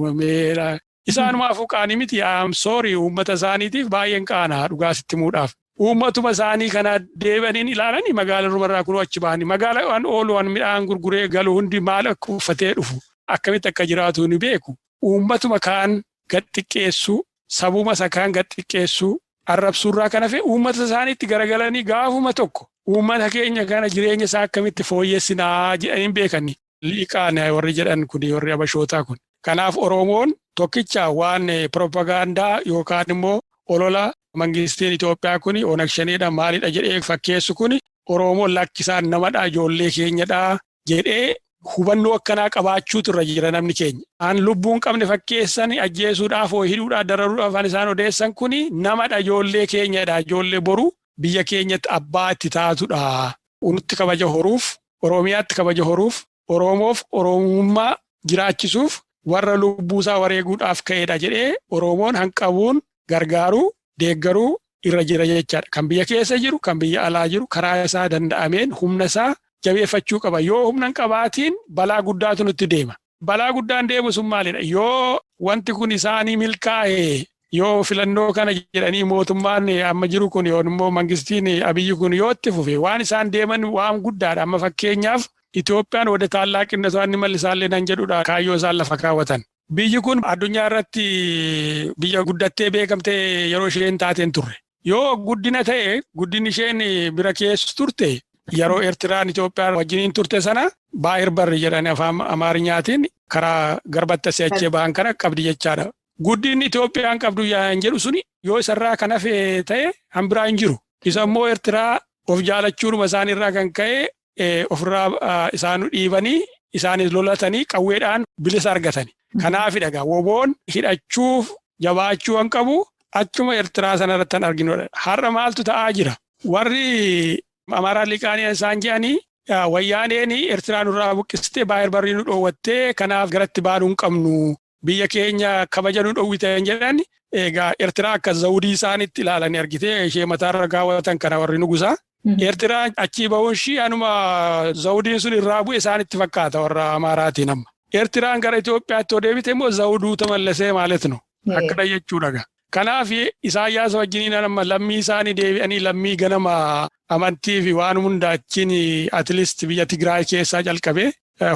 Isaanumaafuu qaanii miti sorry uummata isaaniitiif baay'een qaanaa dhugaa sitti himuudhaaf. Uummatuma isaanii kana deebi'aniin ilaalanii magaalaa rumarraa kunoo achi bahanii magaalaa waan oolu waan midhaan gurguree galu hundi maal akka uffatee dhufu akkamitti akka jiraatu ni beeku. Uummatuma kaan gad xiqqeessu sabuma isa kaan gad xiqqeessu arrabsuurraa kan hafe uummata isaaniitti garagalanii gaafuma tokko uummata keenya kana jireenya isaa akkamitti fooyyessinaa jedhanii beekani. Liiqaan warri jedhan kun warri Habashootaa kun. Kanaaf Oromoon tokkicha waan propagaandaa yookaan immoo olola mangistiin Itoophiyaa kun Onag Shaneedha maalidha jedhee fakkeessu kun Oromoon lakkisaan namadha ijoollee keenyadha jedhee hubannoo akkanaa qabaachuutu irra jira namni keenya. Aan lubbuun qabne fakkeessan ajjeesuudhaaf hidhuudhaaf dararuudhaaf waan isaan odeessan kun namadha ijoollee keenyadha ijoollee boru biyya keenyatti abbaa itti taatudha. Unutti kabaja horuuf Oromiyaatti kabaja horuuf Oromoof Oromummaa jiraachisuuf warra lubbuusaa wareeguudhaaf ka'eedha jedhee Oromoon hanqabuun gargaaruu deeggaruu irra jira jechaadha. Kan biyya keessa jiru kan biyya alaa jiru karaa isaa danda'ameen humna isaa jabeeffachuu qaba. Yoo humna hin qabaatiin balaa guddaatu nutti deema. Balaa guddaan deemu sun maalidha? Yoo wanti kun isaanii milkaa'e yoo filannoo kana jedhanii mootummaan amma jiru kun yoo immoo mangistiin Abiyyi kun yoo itti fufe waan isaan deeman waan guddaadha. Amma fakkeenyaaf Itoophiyaan wada taallaaqqinna isaanii mallisaallee nan jedhudha kaayyoo isaan lafa kaawwatan. Biyyi kun addunyaa irratti biyya guddattee beekamtee yeroo isheen taateen turre. Yoo guddina ta'e guddinni isheen bira keessu turte yeroo Eertiraan Itoophiyaa wajjiniin turte sana baay'ir barri jedhanii afaan Amaarinyaatiin karaa garbatti si'achee ba'an kana qabdi jechaadha. Guddinni Itoophiyaan qabdu yaan jedhu suni yoo isarraa kan hafe ta'e hanbiraa hin jiru. Isa immoo Eertiraa of jaalachuudhuma isaaniirraa kan ka'e ofirraa isaan dhiibanii isaanis lolatanii qawweedhaan bilisa argatani. Kanaafidha woboon hidhachuuf jabaachuu kan qabu achuma Eertiraa sanarratti kan arginudha. Har'a maaltu ta'aa jira? Warri Amaaraa liqaanii isaan jedhanii wayyaaneen Eertiraan irraa buqqistee baay'ir barrii nu dhoowwattee kanaaf garatti baanuu hin qabnu biyya keenya kabaja nu dhoowwite jedhan egaa Eertiraa akka zawudii isaanitti ilaalanii argitee ishee mataarra kaawwatan kana warri nugusaa. Eertiraan achii bahuun ishii anuma zawudiin sun irraa bu'e isaanitti fakkaata warra Amaaraatiin amma. Eertiraan gara Itoophiyaatti yoo deebite immoo zawuduu tamallasee maaletno akkana jechuudha. Kanaaf Isaayyaas wajjiniin amma lammii isaanii deebi'anii lammii ganama amantii fi waan hunda achiin atleast biyya Tigraay keessaa calqabe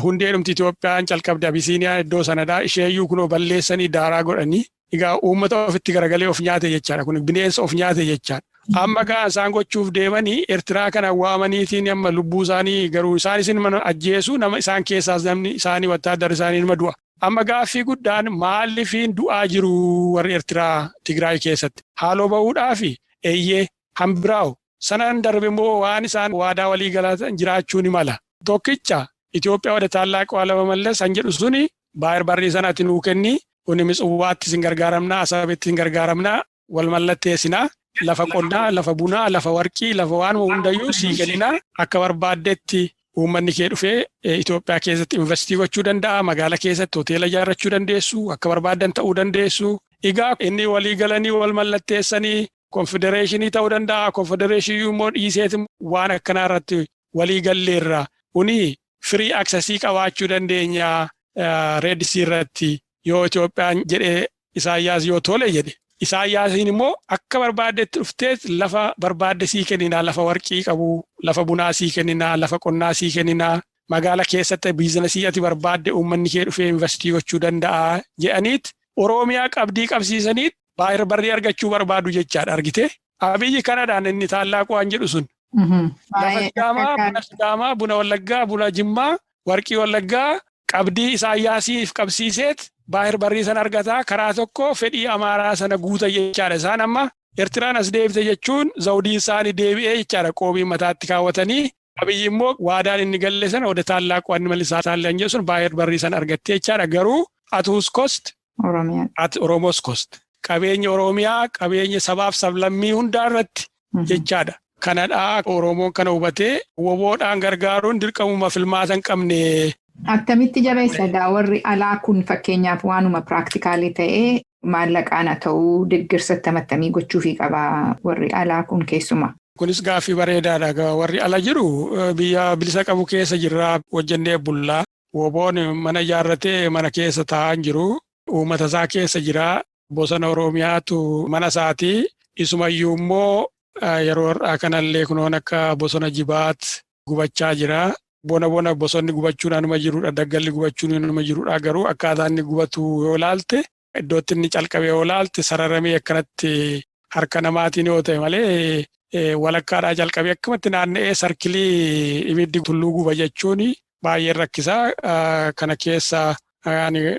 hundeedhumti Itoophiyaan calqabde Abisiiniyaan iddoo sanadhaa isheeyyuu kunoo balleessanii daaraa godhanii egaa uummata ofitti garagalee of nyaate jechaadha kun bineensa of nyaate jechaadha. Amma kaan isaan gochuuf deemanii Eertiraa kana waamaniitiin amma lubbuu isaanii garuu isaanis nama ajjeesu nama isaan keessaas namni isaanii wattaaddarri isaanii nama du'a. Amma gaaffii guddaan maaliifiin du'aa jiru warri Eertiraa Tigraay keessatti haaloo bahuudhaa fi eeyyee hambiraawu sanaan darbe immoo waan isaan waadaa walii galatan jiraachuu ni mala. Tokkicha Itoophiyaa wada taallaaqa waa lama mallas han jedhu suni baay'ir barrii sanaatti nuu kenni kuni Mitsuwaatti sin gargaaramnaa Asabetti sin gargaaramnaa wal mallatteessinaa. Lafa qonnaa, lafa bunaa, lafa warqii, lafa waan hundayyuu sii kenninaa akka barbaaddetti uummanni kee dhufee Itoophiyaa keessatti investii gochuu danda'a. Magaalaa keessatti hoteela ijaarrachuu dandeessu, akka barbaaddan ta'uu dandeessu. Egaa inni walii galanii wal mallatteessanii konfedereeshinii ta'uu danda'a. Konfedereeshinii immoo dhiiseeti waan akkanaa irratti walii galleerra. Kuni firii aksasii qabaachuu dandeenya reedsii irratti yoo Itoophiyaan jedhee Isaayyaas yoo tole jedhe. Isaayyaasiin immoo akka barbaaddetti dhuftee lafa barbaadde sii kenninaa lafa warqii qabu lafa bunaa sii kenninaa lafa qonnaa sii kenninaa magaalaa keessatti biizinasii ati barbaadde uummanni kee dhufee investii gochuu danda'a jedhaniit Oromiyaa qabdii qabsiisaniit baay'ir barrii argachuu barbaadu jechaadha argite. Abiyyi kanadhaan inni taallaaqa waan jedhu sun. Lafa Sidaamaa, buna Wallaggaa, buna Jimmaa, warqii Wallaggaa qabdii Isaayyaasiif qabsiiseet. Baay'ir barrii sana argataa karaa tokko fedhii Amaaraa sana guuta jechaadha. Isaan amma Eertiraan as deebite jechuun zawudiin isaanii deebi'ee jechaadha qoobii mataatti kaawwatanii. Abiyyi immoo waadaan inni galle sana wada taallaaqa waan mallisaa taallan jedhu sun baay'ir barrii sana argattee jechaadha. Garuu atuus kost ati Oromoos kost qabeenya Oromiyaa qabeenya sabaaf sablammii hundaa irratti jechaadha. Kanadhaa Oromoon kana hubatee woboodhaan gargaaruun dirqamuma filmaata hin qabne. Akkamitti jabeessadha warri alaa kun fakkeenyaaf waanuma piraaktikaalii ta'ee maallaqaan haa ta'uu deeggarsa mattamii gochuufii qaba warri alaa kun keessuma. Kunis gaaffii bareedaadha. Warri ala jiru biyya bilisa qabu keessa jirra hojjennee bullaa. Woboon mana ijaarratee mana keessa taa'an jiru. uummata isaa keessa jira. Bosona Oromiyaatu mana isaatii. Isumayyuu immoo yeroo har'aa kanallee kunoon akka bosona Jibaat gubachaa jira. Bona bosonni gubachuun anuma jirudha. Daggalli gubachuun anuma jirudha. Garuu akkaataa inni gubatu yoo ilaalte iddootti inni calqabe yoo ilaalte sararamee akkanatti harka namaatiin yoo ta'e malee walakkaadhaa calqabee akkamatti naanna'ee sarkilii ibiddi tulluu guba jechuun baay'ee rakkisaa. Kana keessa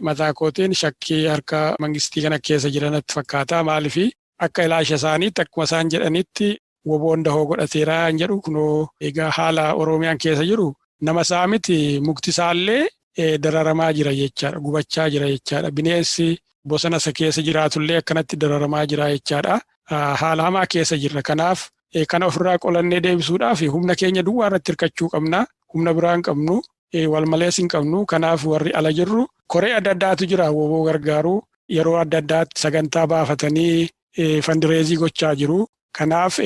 mataa kootiin shakkii harka mangistii kana keessa jiranatti fakkaata. Maaliif akka ilaalcha isaaniitti akkuma isaan jedhanitti woboon dahoo godhateeraa hin jedhu kunoo egaa haala Oromiyaan keessa jiru nama isaa miti mukti isaallee dararamaa jira jechaadha. Gubachaa jira jechaadha. Bineensi bosona isa keessa jiraatullee akkanatti dararamaa jira jechaadha. Haala hamaa keessa jirra. Kanaaf kana ofirraa qolannee deebisuudhaaf humna keenya duwwaa irratti hirkachuu qabna. Humna biraa hin qabnu. Wal malees hin qabnu. Kanaaf warri ala jirru koree adda addaatu jira woboo gargaaru. Yeroo adda addaatti sagantaa baafatanii fandireezii gochaa jiru. Kanaaf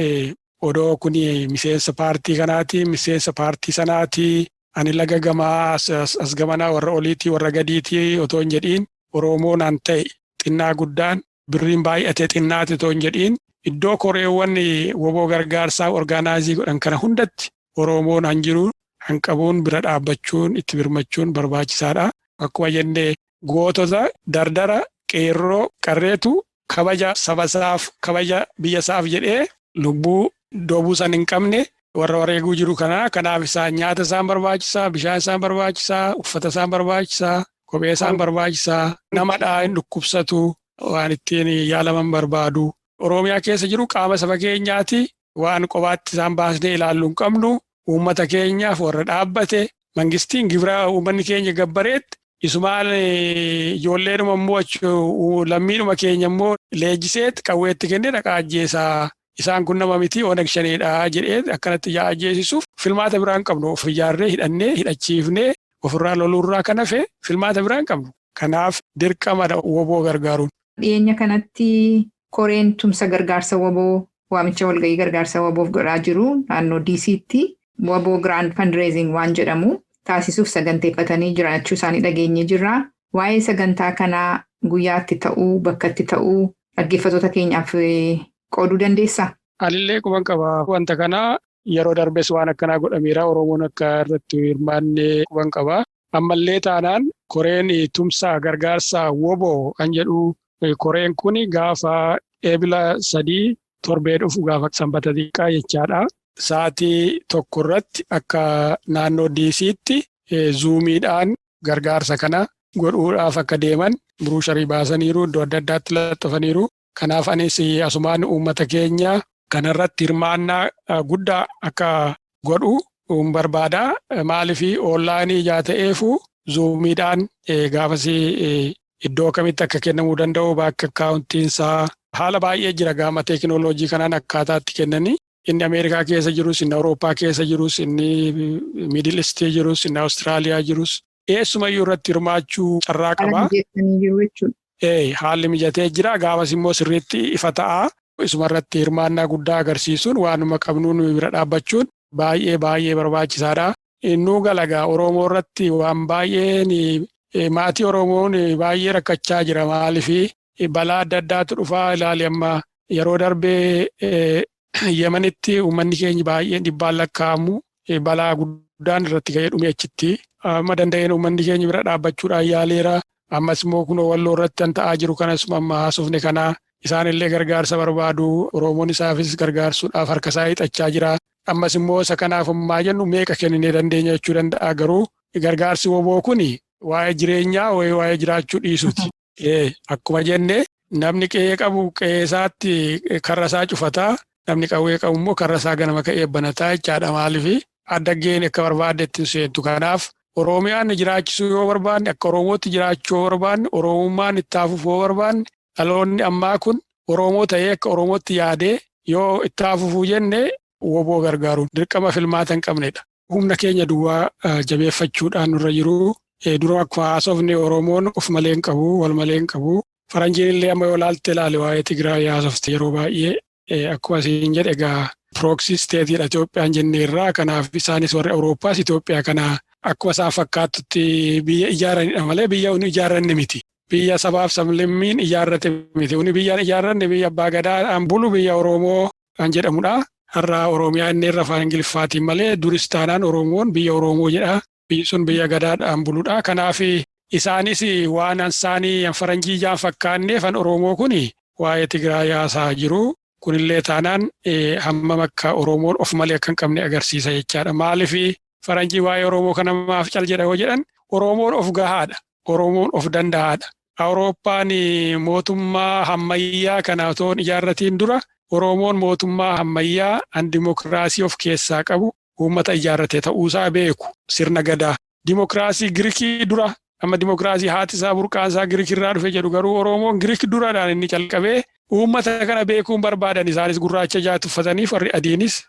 odoo kun miseensa paartii kanaati, miseensa paartii sanaati, ani laga gamaa as gamanaa warra oliitii warra gadiitii otoo hin jedhiin Oromoon an ta'e xinnaa guddaan birriin baay'ate xinnaati otoo hin jedhiin iddoo koreewwan woboo gargaarsaa orgaanaayizii godhan kana hundatti Oromoon han jiru hanqabuun bira dhaabbachuun itti birmachuun barbaachisaadha. Akkuma jennee gootota dardara qeerroo qarreetu kabaja sabasaaf kabaja biyyasaaf jedhee lubbuu doobuu san hin qabne warra wareeguu jiru kana. Kanaaf isaan nyaata isaan barbaachisaa, bishaan isaan barbaachisaa, uffata isaan barbaachisaa, kophee isaan barbaachisaa, namadhaa hin dhukkubsatu, waan ittiin yaalaman barbaadu. Oromiyaa keessa jiru qaama saba keenyaati. Waan qobaatti isaan baasnee ilaallu hin qabnu. Uummata keenyaaf warra dhaabbate mangistiin gibira uummanni keenya gabbareetti isumaan ijoolleedhuma immoo lammiidhuma keenya immoo leenjiseetti qawweetti kennee dhaqaa ajjeesaa. Isaan kun nama miti Oneg shaneedha jedhee akkanatti yaa ajjeesisuuf filmaata biraa hin qabnu. Of ijaarree hidhannee hidhachiifnee ofirraa loluurraa kan hafe filmaata biraa hin qabnu. Kanaaf dirqamadha woboo gargaaruun. Dhiyeenya kanatti koreen tumsa gargaarsa woboo waamicha walgahii gargaarsa woboof godhaa jiru naannoo DC'tti woboo Grand Fundraising waan jedhamu taasisuuf saganteeffatanii jiraachuu isaanii dhageenye jirra. Waa'ee sagantaa kanaa guyyaatti ta'uu bakkatti ta'uu dhaggeeffattoota keenyaaf qooduu dandeessaa? Anillee quban qaba. Wanta kana yeroo darbes waan akkanaa godhameera. Oromoon akka irratti hirmaannee quban qaba. Ammallee taanaan koreen tumsa gargaarsa woboo kan jedhu koreen kun gaafa eebila 3 torbee dhufu gaafa sanbata xiqqaa jechaadha. Sa'aatii tokko irratti akka naannoo DC'tti zuumiidhaan gargaarsa kana godhuudhaaf akka deeman buruusharii baasaniiru, iddoo adda addaatti laxxafaniiru. Kanaaf anis asumaan uummata keenya kanarratti hirmaannaa guddaa akka godhu barbaada. Maaliif oonlaayinii ijaa ta'eefu zuumiidhaan gaafasii iddoo kamitti akka kennamuu danda'u bakka akkaawuntiinsaa haala baay'ee jira gama teekinooloojii kanaan akkaataatti kennanii. Inni Ameerikaa keessa jirus, inni Awurooppaa keessa jirus, inni Miidil Istii jirus, inni Awustiraaliyaa jirus eessumayyuu irratti hirmaachuu carraa qaba. Haalli mijatee jira. Gaafas immoo sirriitti ifa ta'a. Isuma irratti hirmaannaa guddaa agarsiisuun waanuma qabnuun bira dhaabbachuun baay'ee barbaachisaadha. Innuu galagaa Oromoo irratti waan baay'een maatii Oromoon baay'ee rakkachaa jira. Maaliif balaa adda addaatu dhufaa ilaali amma yeroo darbee Yemenitti uummanni keenya baay'een dhibbaan lakkaa'amu balaa guddaan irratti ka'ee dhume achitti. Amma danda'een uummanni keenya bira dhaabbachuudhaan yaaleera. Ammas immoo kunoo walloo irratti kan ta'aa jiru kanas amma haasofne kana isaanillee gargaarsa barbaadu. Oromoon isaafis gargaarsuudhaaf harka isaa hiixachaa jira. Ammas immoo isa kanaaf ammaa jennu meeqa kenninee dandeenya jechuu danda'a. Garuu gargaarsi woboo kun waa'ee jireenyaa waa'ee jiraachuu dhiisuuti. Akkuma jenne namni qe'ee qabu qe'ee isaatti karra isaa cufataa. Namni qawwee qabu immoo karra isaa ganama ka'ee banataa jechaadha. Maaliif addaggeen akka barbaaddetti hin seentu. Kanaaf Oromiyaan jiraachisuu yoo barbaanne akka Oromootti jiraachuu yoo barbaanne Oromummaan itti hafuuf yoo barbaanne dhaloonni ammaa kun Oromoo ta'ee akka Oromootti yaadee yoo itti hafufuu jenne woboo gargaaruun dirqama filmaata hin qabnedha. Humna keenya duwwaa jabeeffachuudhaan nurra jiru. Dura akkuma haasofne Oromoon of malee hin qabu, wal malee hin qabu. Faranjiin illee amma yoo ilaalte ilaale waa'ee Tigraay haasofte yeroo baay'ee. Akkuma isin jedhe egaa pirooksii isteetiidha Itoophiyaan jenneerraa. Kanaaf isaanis warri Awurooppaas Itoophiyaa kana akkuma isaan fakkaatutti biyya ijaaranidha malee biyya ijaaranne miti. biyya sabaaf sablammiin ijaarrate miti. Uni biyyaan ijaarranne biyya abbaa gadaadhaan bulu biyya Oromoo kan jedhamudha. Har'a Oromiyaa inni irra afaan Ingiliffaatiin malee duris taanaan Oromoon biyya Oromoo jedha. Biyyi sun biyya gadaadhaan buludha. Kanaaf isaanis waan isaanii faranjii jaan fakkaanneef Oromoo kun waa'ee Tigraay haasaa jiru. Kunillee taanaan hammam akka Oromoon of malee akka hin qabne agarsiisa jechaadha. Maaliif faranjii waa'ee Oromoo kana maaf cal jedha yoo jedhan Oromoon of gahaadha. Oromoon of danda'aadha. Awurooppaan mootummaa hammayyaa kana otoo hin ijaarratiin dura Oromoon mootummaa hammayyaa an dimokiraasii of keessaa qabu uummata ijaarrate ta'uusaa beeku sirna gadaa. Dimokiraasii Girikii dura amma dimokiraasii haati isaa burqaan isaa Girik irraa dhufe jedhu garuu Oromoon Girik duraadhaan inni calqabee uummata kana beekuun barbaadan isaanis gurraacha jaatu uffataniif warri adiinis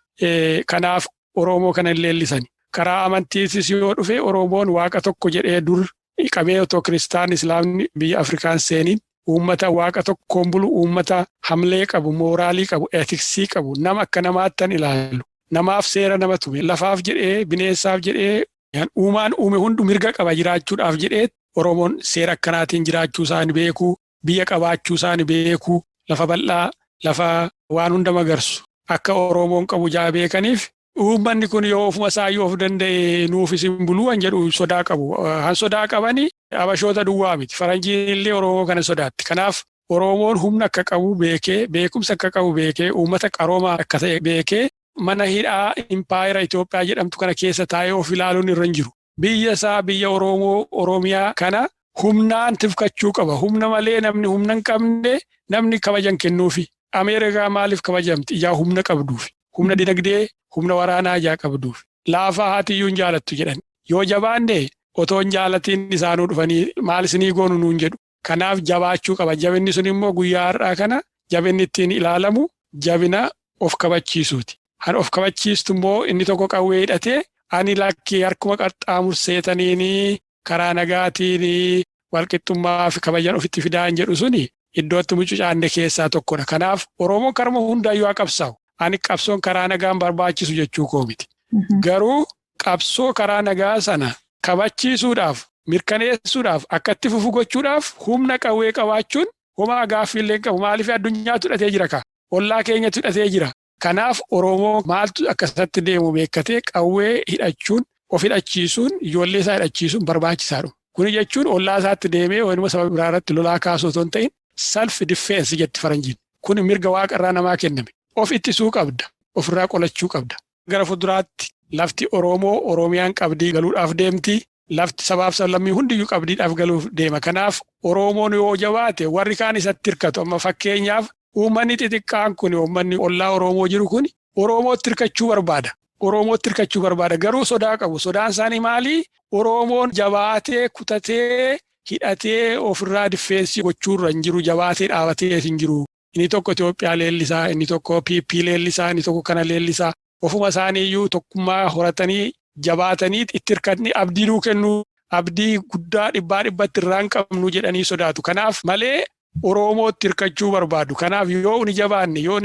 kanaaf Oromoo kana hin leellisan. Karaa amantiitis yoo dhufe Oromoon waaqa tokko jedhee dur qabee otoo kiristaan islaamni biyya Afrikaan seeniin uummata waaqa tokkoon bulu uummata hamlee qabu mooraalii qabu eetiksii qabu nama akka namaattan ilaalu namaaf seera nama tume lafaaf jedhee bineensaaf jedhee uumaan uume hundu mirga qaba jiraachuudhaaf jedhee Oromoon seera akkanaatiin jiraachuu isaanii beekuu biyya qabaachuu isaanii beekuu lafa bal'aa lafa waan hunda magarsu akka Oromoon qabu jaa beekaniif uummanni kun yoo ofuma isaa yoo of danda'e nuuf isin buluu an jedhu sodaa qabu. Han sodaa qabanii Abashoota duwwaa miti. Faranjiin illee Oromoo kana sodaatti. Kanaaf Oromoon humna akka qabu beekee beekumsa akka qabu beekee uummata qaroomaa akka ta'e beekee mana hidhaa impaayera Itoophiyaa jedhamtu kana keessa taa'ee of ilaaluun irra hin jiru. Biyya isaa biyya Oromoo Oromiyaa kana humnaan tifkachuu qaba. Humna malee namni humna hin qabne namni kabajan kennuufi. Ameerikaa maaliif kabajamti? Ijaa humna qabduufi. Humna dinagdee humna waraanaa ijaa qabduufi. Laafaa haatiyyuu hin jaalattu jedhan. Yoo jabaanne otoo hin jaalatiin isaanuu dhufanii maal isinii goonu nuun jedhu. Kanaaf jabaachuu qaba. Jabinni sun immoo guyyaa har'aa kana jabinni ittiin ilaalamu jabina of kabachiisuuti. Han of kabachiistu immoo inni tokko qawwee hidhatee ani lakkii harkuma qaxxaamurseetaniini karaa nagaatiin walqixxummaa fi kabajan ofitti fidaan jedhu suni iddootti mucucaanne keessaa tokkodha. Kanaaf Oromoon karma hundaayyuu haa qabsaa'u. Ani qabsoon karaa nagaan barbaachisu jechuu koo miti. Garuu qabsoo karaa nagaa sana kabachiisuudhaaf mirkaneessuudhaaf akka itti fufu gochuudhaaf humna qawwee qabaachuun homaa gaaffiillee qabu. Maaliif addunyaatu hidhatee jira ka? Ollaa keenyatu hidhatee jira. Kanaaf Oromoo maaltu akkasatti deemu beekkatee qawwee hidhachuun of hidhachiisuun ijoollee isaa hidhachiisuun barbaachisaadha. Kuni jechuun ollaa isaatti deemee waanuma saba biraa irratti lolaa kaasuu otoo hin ta'in self defense jetti faranjiin. Kun mirga waaqarraa namaa kenname. Of ittisuu qabda. Ofirraa qolachuu qabda. Gara fuulduraatti lafti Oromoo Oromiyaan qabdii galuudhaaf deemti. Lafti sabaaf sablammii hundiyyuu qabdiidhaaf galuuf deema. Kanaaf Oromoon yoo jabaate warri kaan isatti hirkatu. Amma fakkeenyaaf uummanni xixiqqaan kun uummanni ollaa Oromoo jiru kun Oromootti hirkachuu barbaada. Oromootti hirkachuu barbaada. Garuu sodaa qabu. Sodaan isaanii maali? Oromoon jabaatee kutatee hidhatee ofirraa difeensii gochuurra hin jiru. Jabaatee dhaabatee hin jiru. Inni tokko Itoophiyaa leellisaa, inni tokko PP leellisaa, inni tokko kana leellisaa. Ofuma isaaniiyyuu tokkummaa horatanii jabaatanii itti hirkatanii abdii nuu kennuu abdii guddaa dhibbatti irraa hin qabnu jedhanii sodaatu. Kanaaf malee Oromootti hirkachuu barbaadu. Kanaaf yoo ni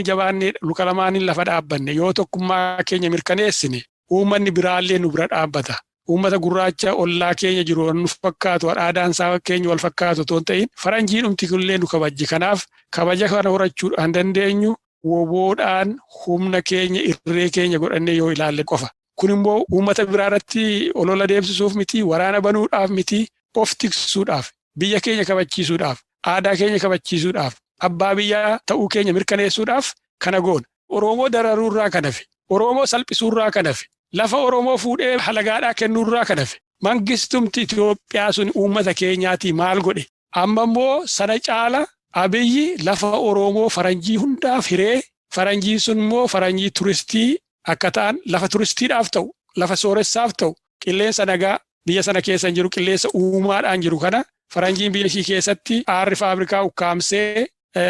jabaanne luka lamaaniin lafa dhaabbanne yoo tokkummaa keenya mirkaneessine uummanni biraallee nu bira dhaabbata. Uummata gurraacha ollaa keenya jiru nu fakkaatu aadaan isaa keenya wal fakkaatu otoo hin ta'in faranjiin dhumti kunillee nu kabajji. Kanaaf kabaja kana horachuudhaan dandeenyu woboodhaan humna keenya irree keenya godhannee yoo ilaalle qofa. Kun immoo uummata biraa irratti olola deemsisuuf miti, waraana banuudhaaf miti, of tiksuudhaaf, biyya keenya kabachiisuudhaaf, aadaa keenya kabachiisuudhaaf, abbaa biyyaa ta'uu keenya mirkaneessuudhaaf kana goona. Oromoo dararuurraa kan hafe, Oromoo salphisuurraa kan hafe, lafa Oromoo fuudhee halagaadhaa kennuurraa kan hafe. Mangistumti Itoophiyaa sun uummata keenyaatii maal godhe? Amma immoo sana caala Abiyyi lafa Oromoo faranjii hundaaf hiree, faranjiin sun immoo faranjii turistii akka ta'an lafa turistiidhaaf ta'u, lafa sooressaaf ta'u, qilleensa nagaa biyya sana keessa jiru qilleensa uumaadhaan jiru kana faranjiin biyya ishii keessatti aarri faabrikaa ukkaamsee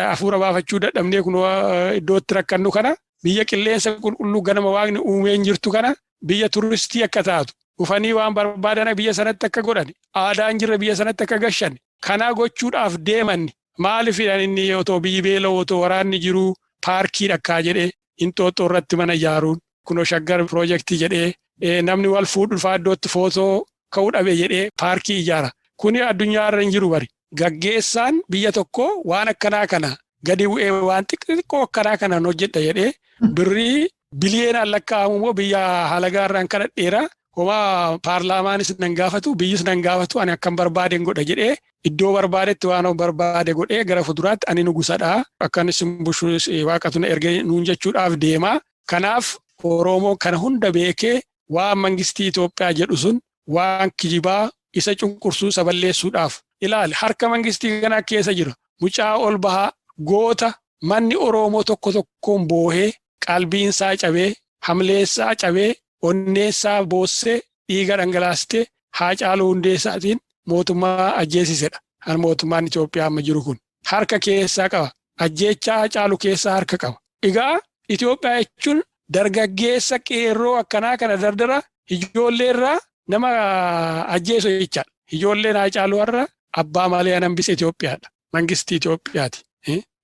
hafuura baafachuu dadhabnee kun iddootti rakkannu kana biyya qilleensa qulqulluu ganama waaqni uumeen jirtu kana biyya turistii akka taatu dhufanii waan barbaadan biyya sanatti akka godhan aadaan jirra biyya sanatti akka gashan kanaa gochuudhaaf deeman maaliif inni otoo biyyi beela'u otoo waraanni jiru paarkii dhakkaa jedhee Inxooxxoo irratti mana ijaaruun kunoo shaggar piroojeektii jedhee namni wal fuudhu dhufaa iddootti footoo ka'uu dhabe jedhee paarkii ijaara. Kuni addunyaa irra hin jiru bari. gaggeessaan biyya tokko waan akkanaa kana gadi bu'ee waan xixiqqoo akkanaa kana hojjedha jedhee birrii biliyeenaan lakkaa'amu immoo biyya haala gaarraan kana dheeraa homaa paarlaamaanis nan gaafatu biyyis nan gaafatu ani akkan barbaade godha jedhee iddoo barbaadetti waan barbaade godhee gara fuduraatti ani nugusadha akkanis bushuu waaqatu na erge nuun jechuudhaaf deema. Kanaaf Oromoo kana hunda beekee waan mangistii Itoophiyaa jedhu sun waan kijibaa isa cunqursuu saballeessuudhaaf ilaali harka mangistii kanaa keessa jira mucaa ol bahaa goota manni Oromoo tokko tokkoon boohee qalbiinsaa cabee hamleessaa cabee onneessaa boossee dhiiga dhangalaastee Haacaaluu Hundeessaatiin mootummaa ajjeesisedha. Kan mootummaan Itoophiyaa amma jiru kun harka keessaa qaba. Ajjeechaa Haacaaluu keessaa harka qaba. Egaa Itoophiyaa jechuun dargaggeessa qeerroo akkanaa kana dardara ijoolleerraa nama ajjeesu jechaadha. Ijoolleen Haacaaluu har'a abbaa malee hambise Itoophiyaadha. Mangistii Itoophiyaati.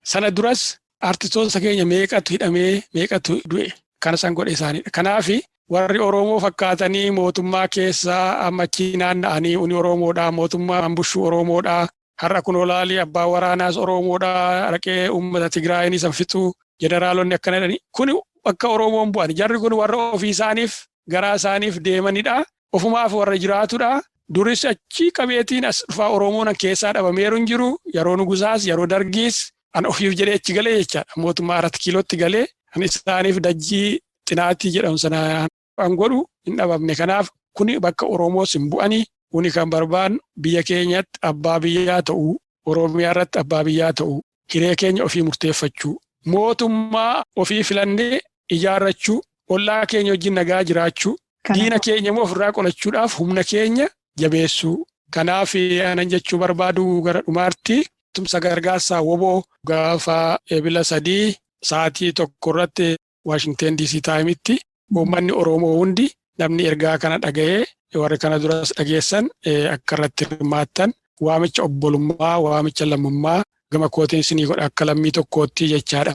Sana duras artistoota keenya meeqatu hidhamee meeqatu du'e kana san godhe isaaniidha. Kanaafi warri Oromoo fakkaatanii mootummaa keessaa ammachi naanna'anii uni Oromoodhaa mootummaa hambushuu Oromoodhaa har'a kun olaalii abbaa waraanaas Oromoodhaa raqee uummata Tigraayii san fixuu jeneraalonni akkana jedhanii kun akka Oromoon bu'an jarri kun warra ofii isaaniif garaa isaaniif deemanidha. Ofumaaf warra jiraatudha. Duris achi qabeetiin as dhufaa Oromoon keessaa dhabameeru hin jiru yeroo nugusaas yeroo dargiis an ofiif jedhee achi galee jechaadha. Mootummaa Arat Kiilootti galee an isaaniif dajjii xinaatii jedhamu sana an godhu hin dhabamne. Kanaaf kuni bakka Oromoos hin bu'anii kuni kan barbaadu biyya keenyatti abbaa biyyaa ta'uu Oromiyaa irratti abbaa biyyaa ta'uu hiree keenya ofii murteeffachuu mootummaa ofii filannee ijaarrachuu ollaa keenya wajjin nagaa jiraachuu diina keenya immoo ofirraa qolachuudhaaf humna keenya jabeessuu. Kanaaf anan jechuu barbaadu gara dhumaartti tumsa gargaarsaa woboo gaafa eebila 3 sa'aatii 1 irratti Washington DC taayimitti uummanni Oromoo hundi namni ergaa kana dhaga'ee warri kana duras dhageessan akka irratti hirmaattan waamicha obbolummaa waamicha lammummaa gama kootiin sinii godha akka lammii tokkootti jechaadha.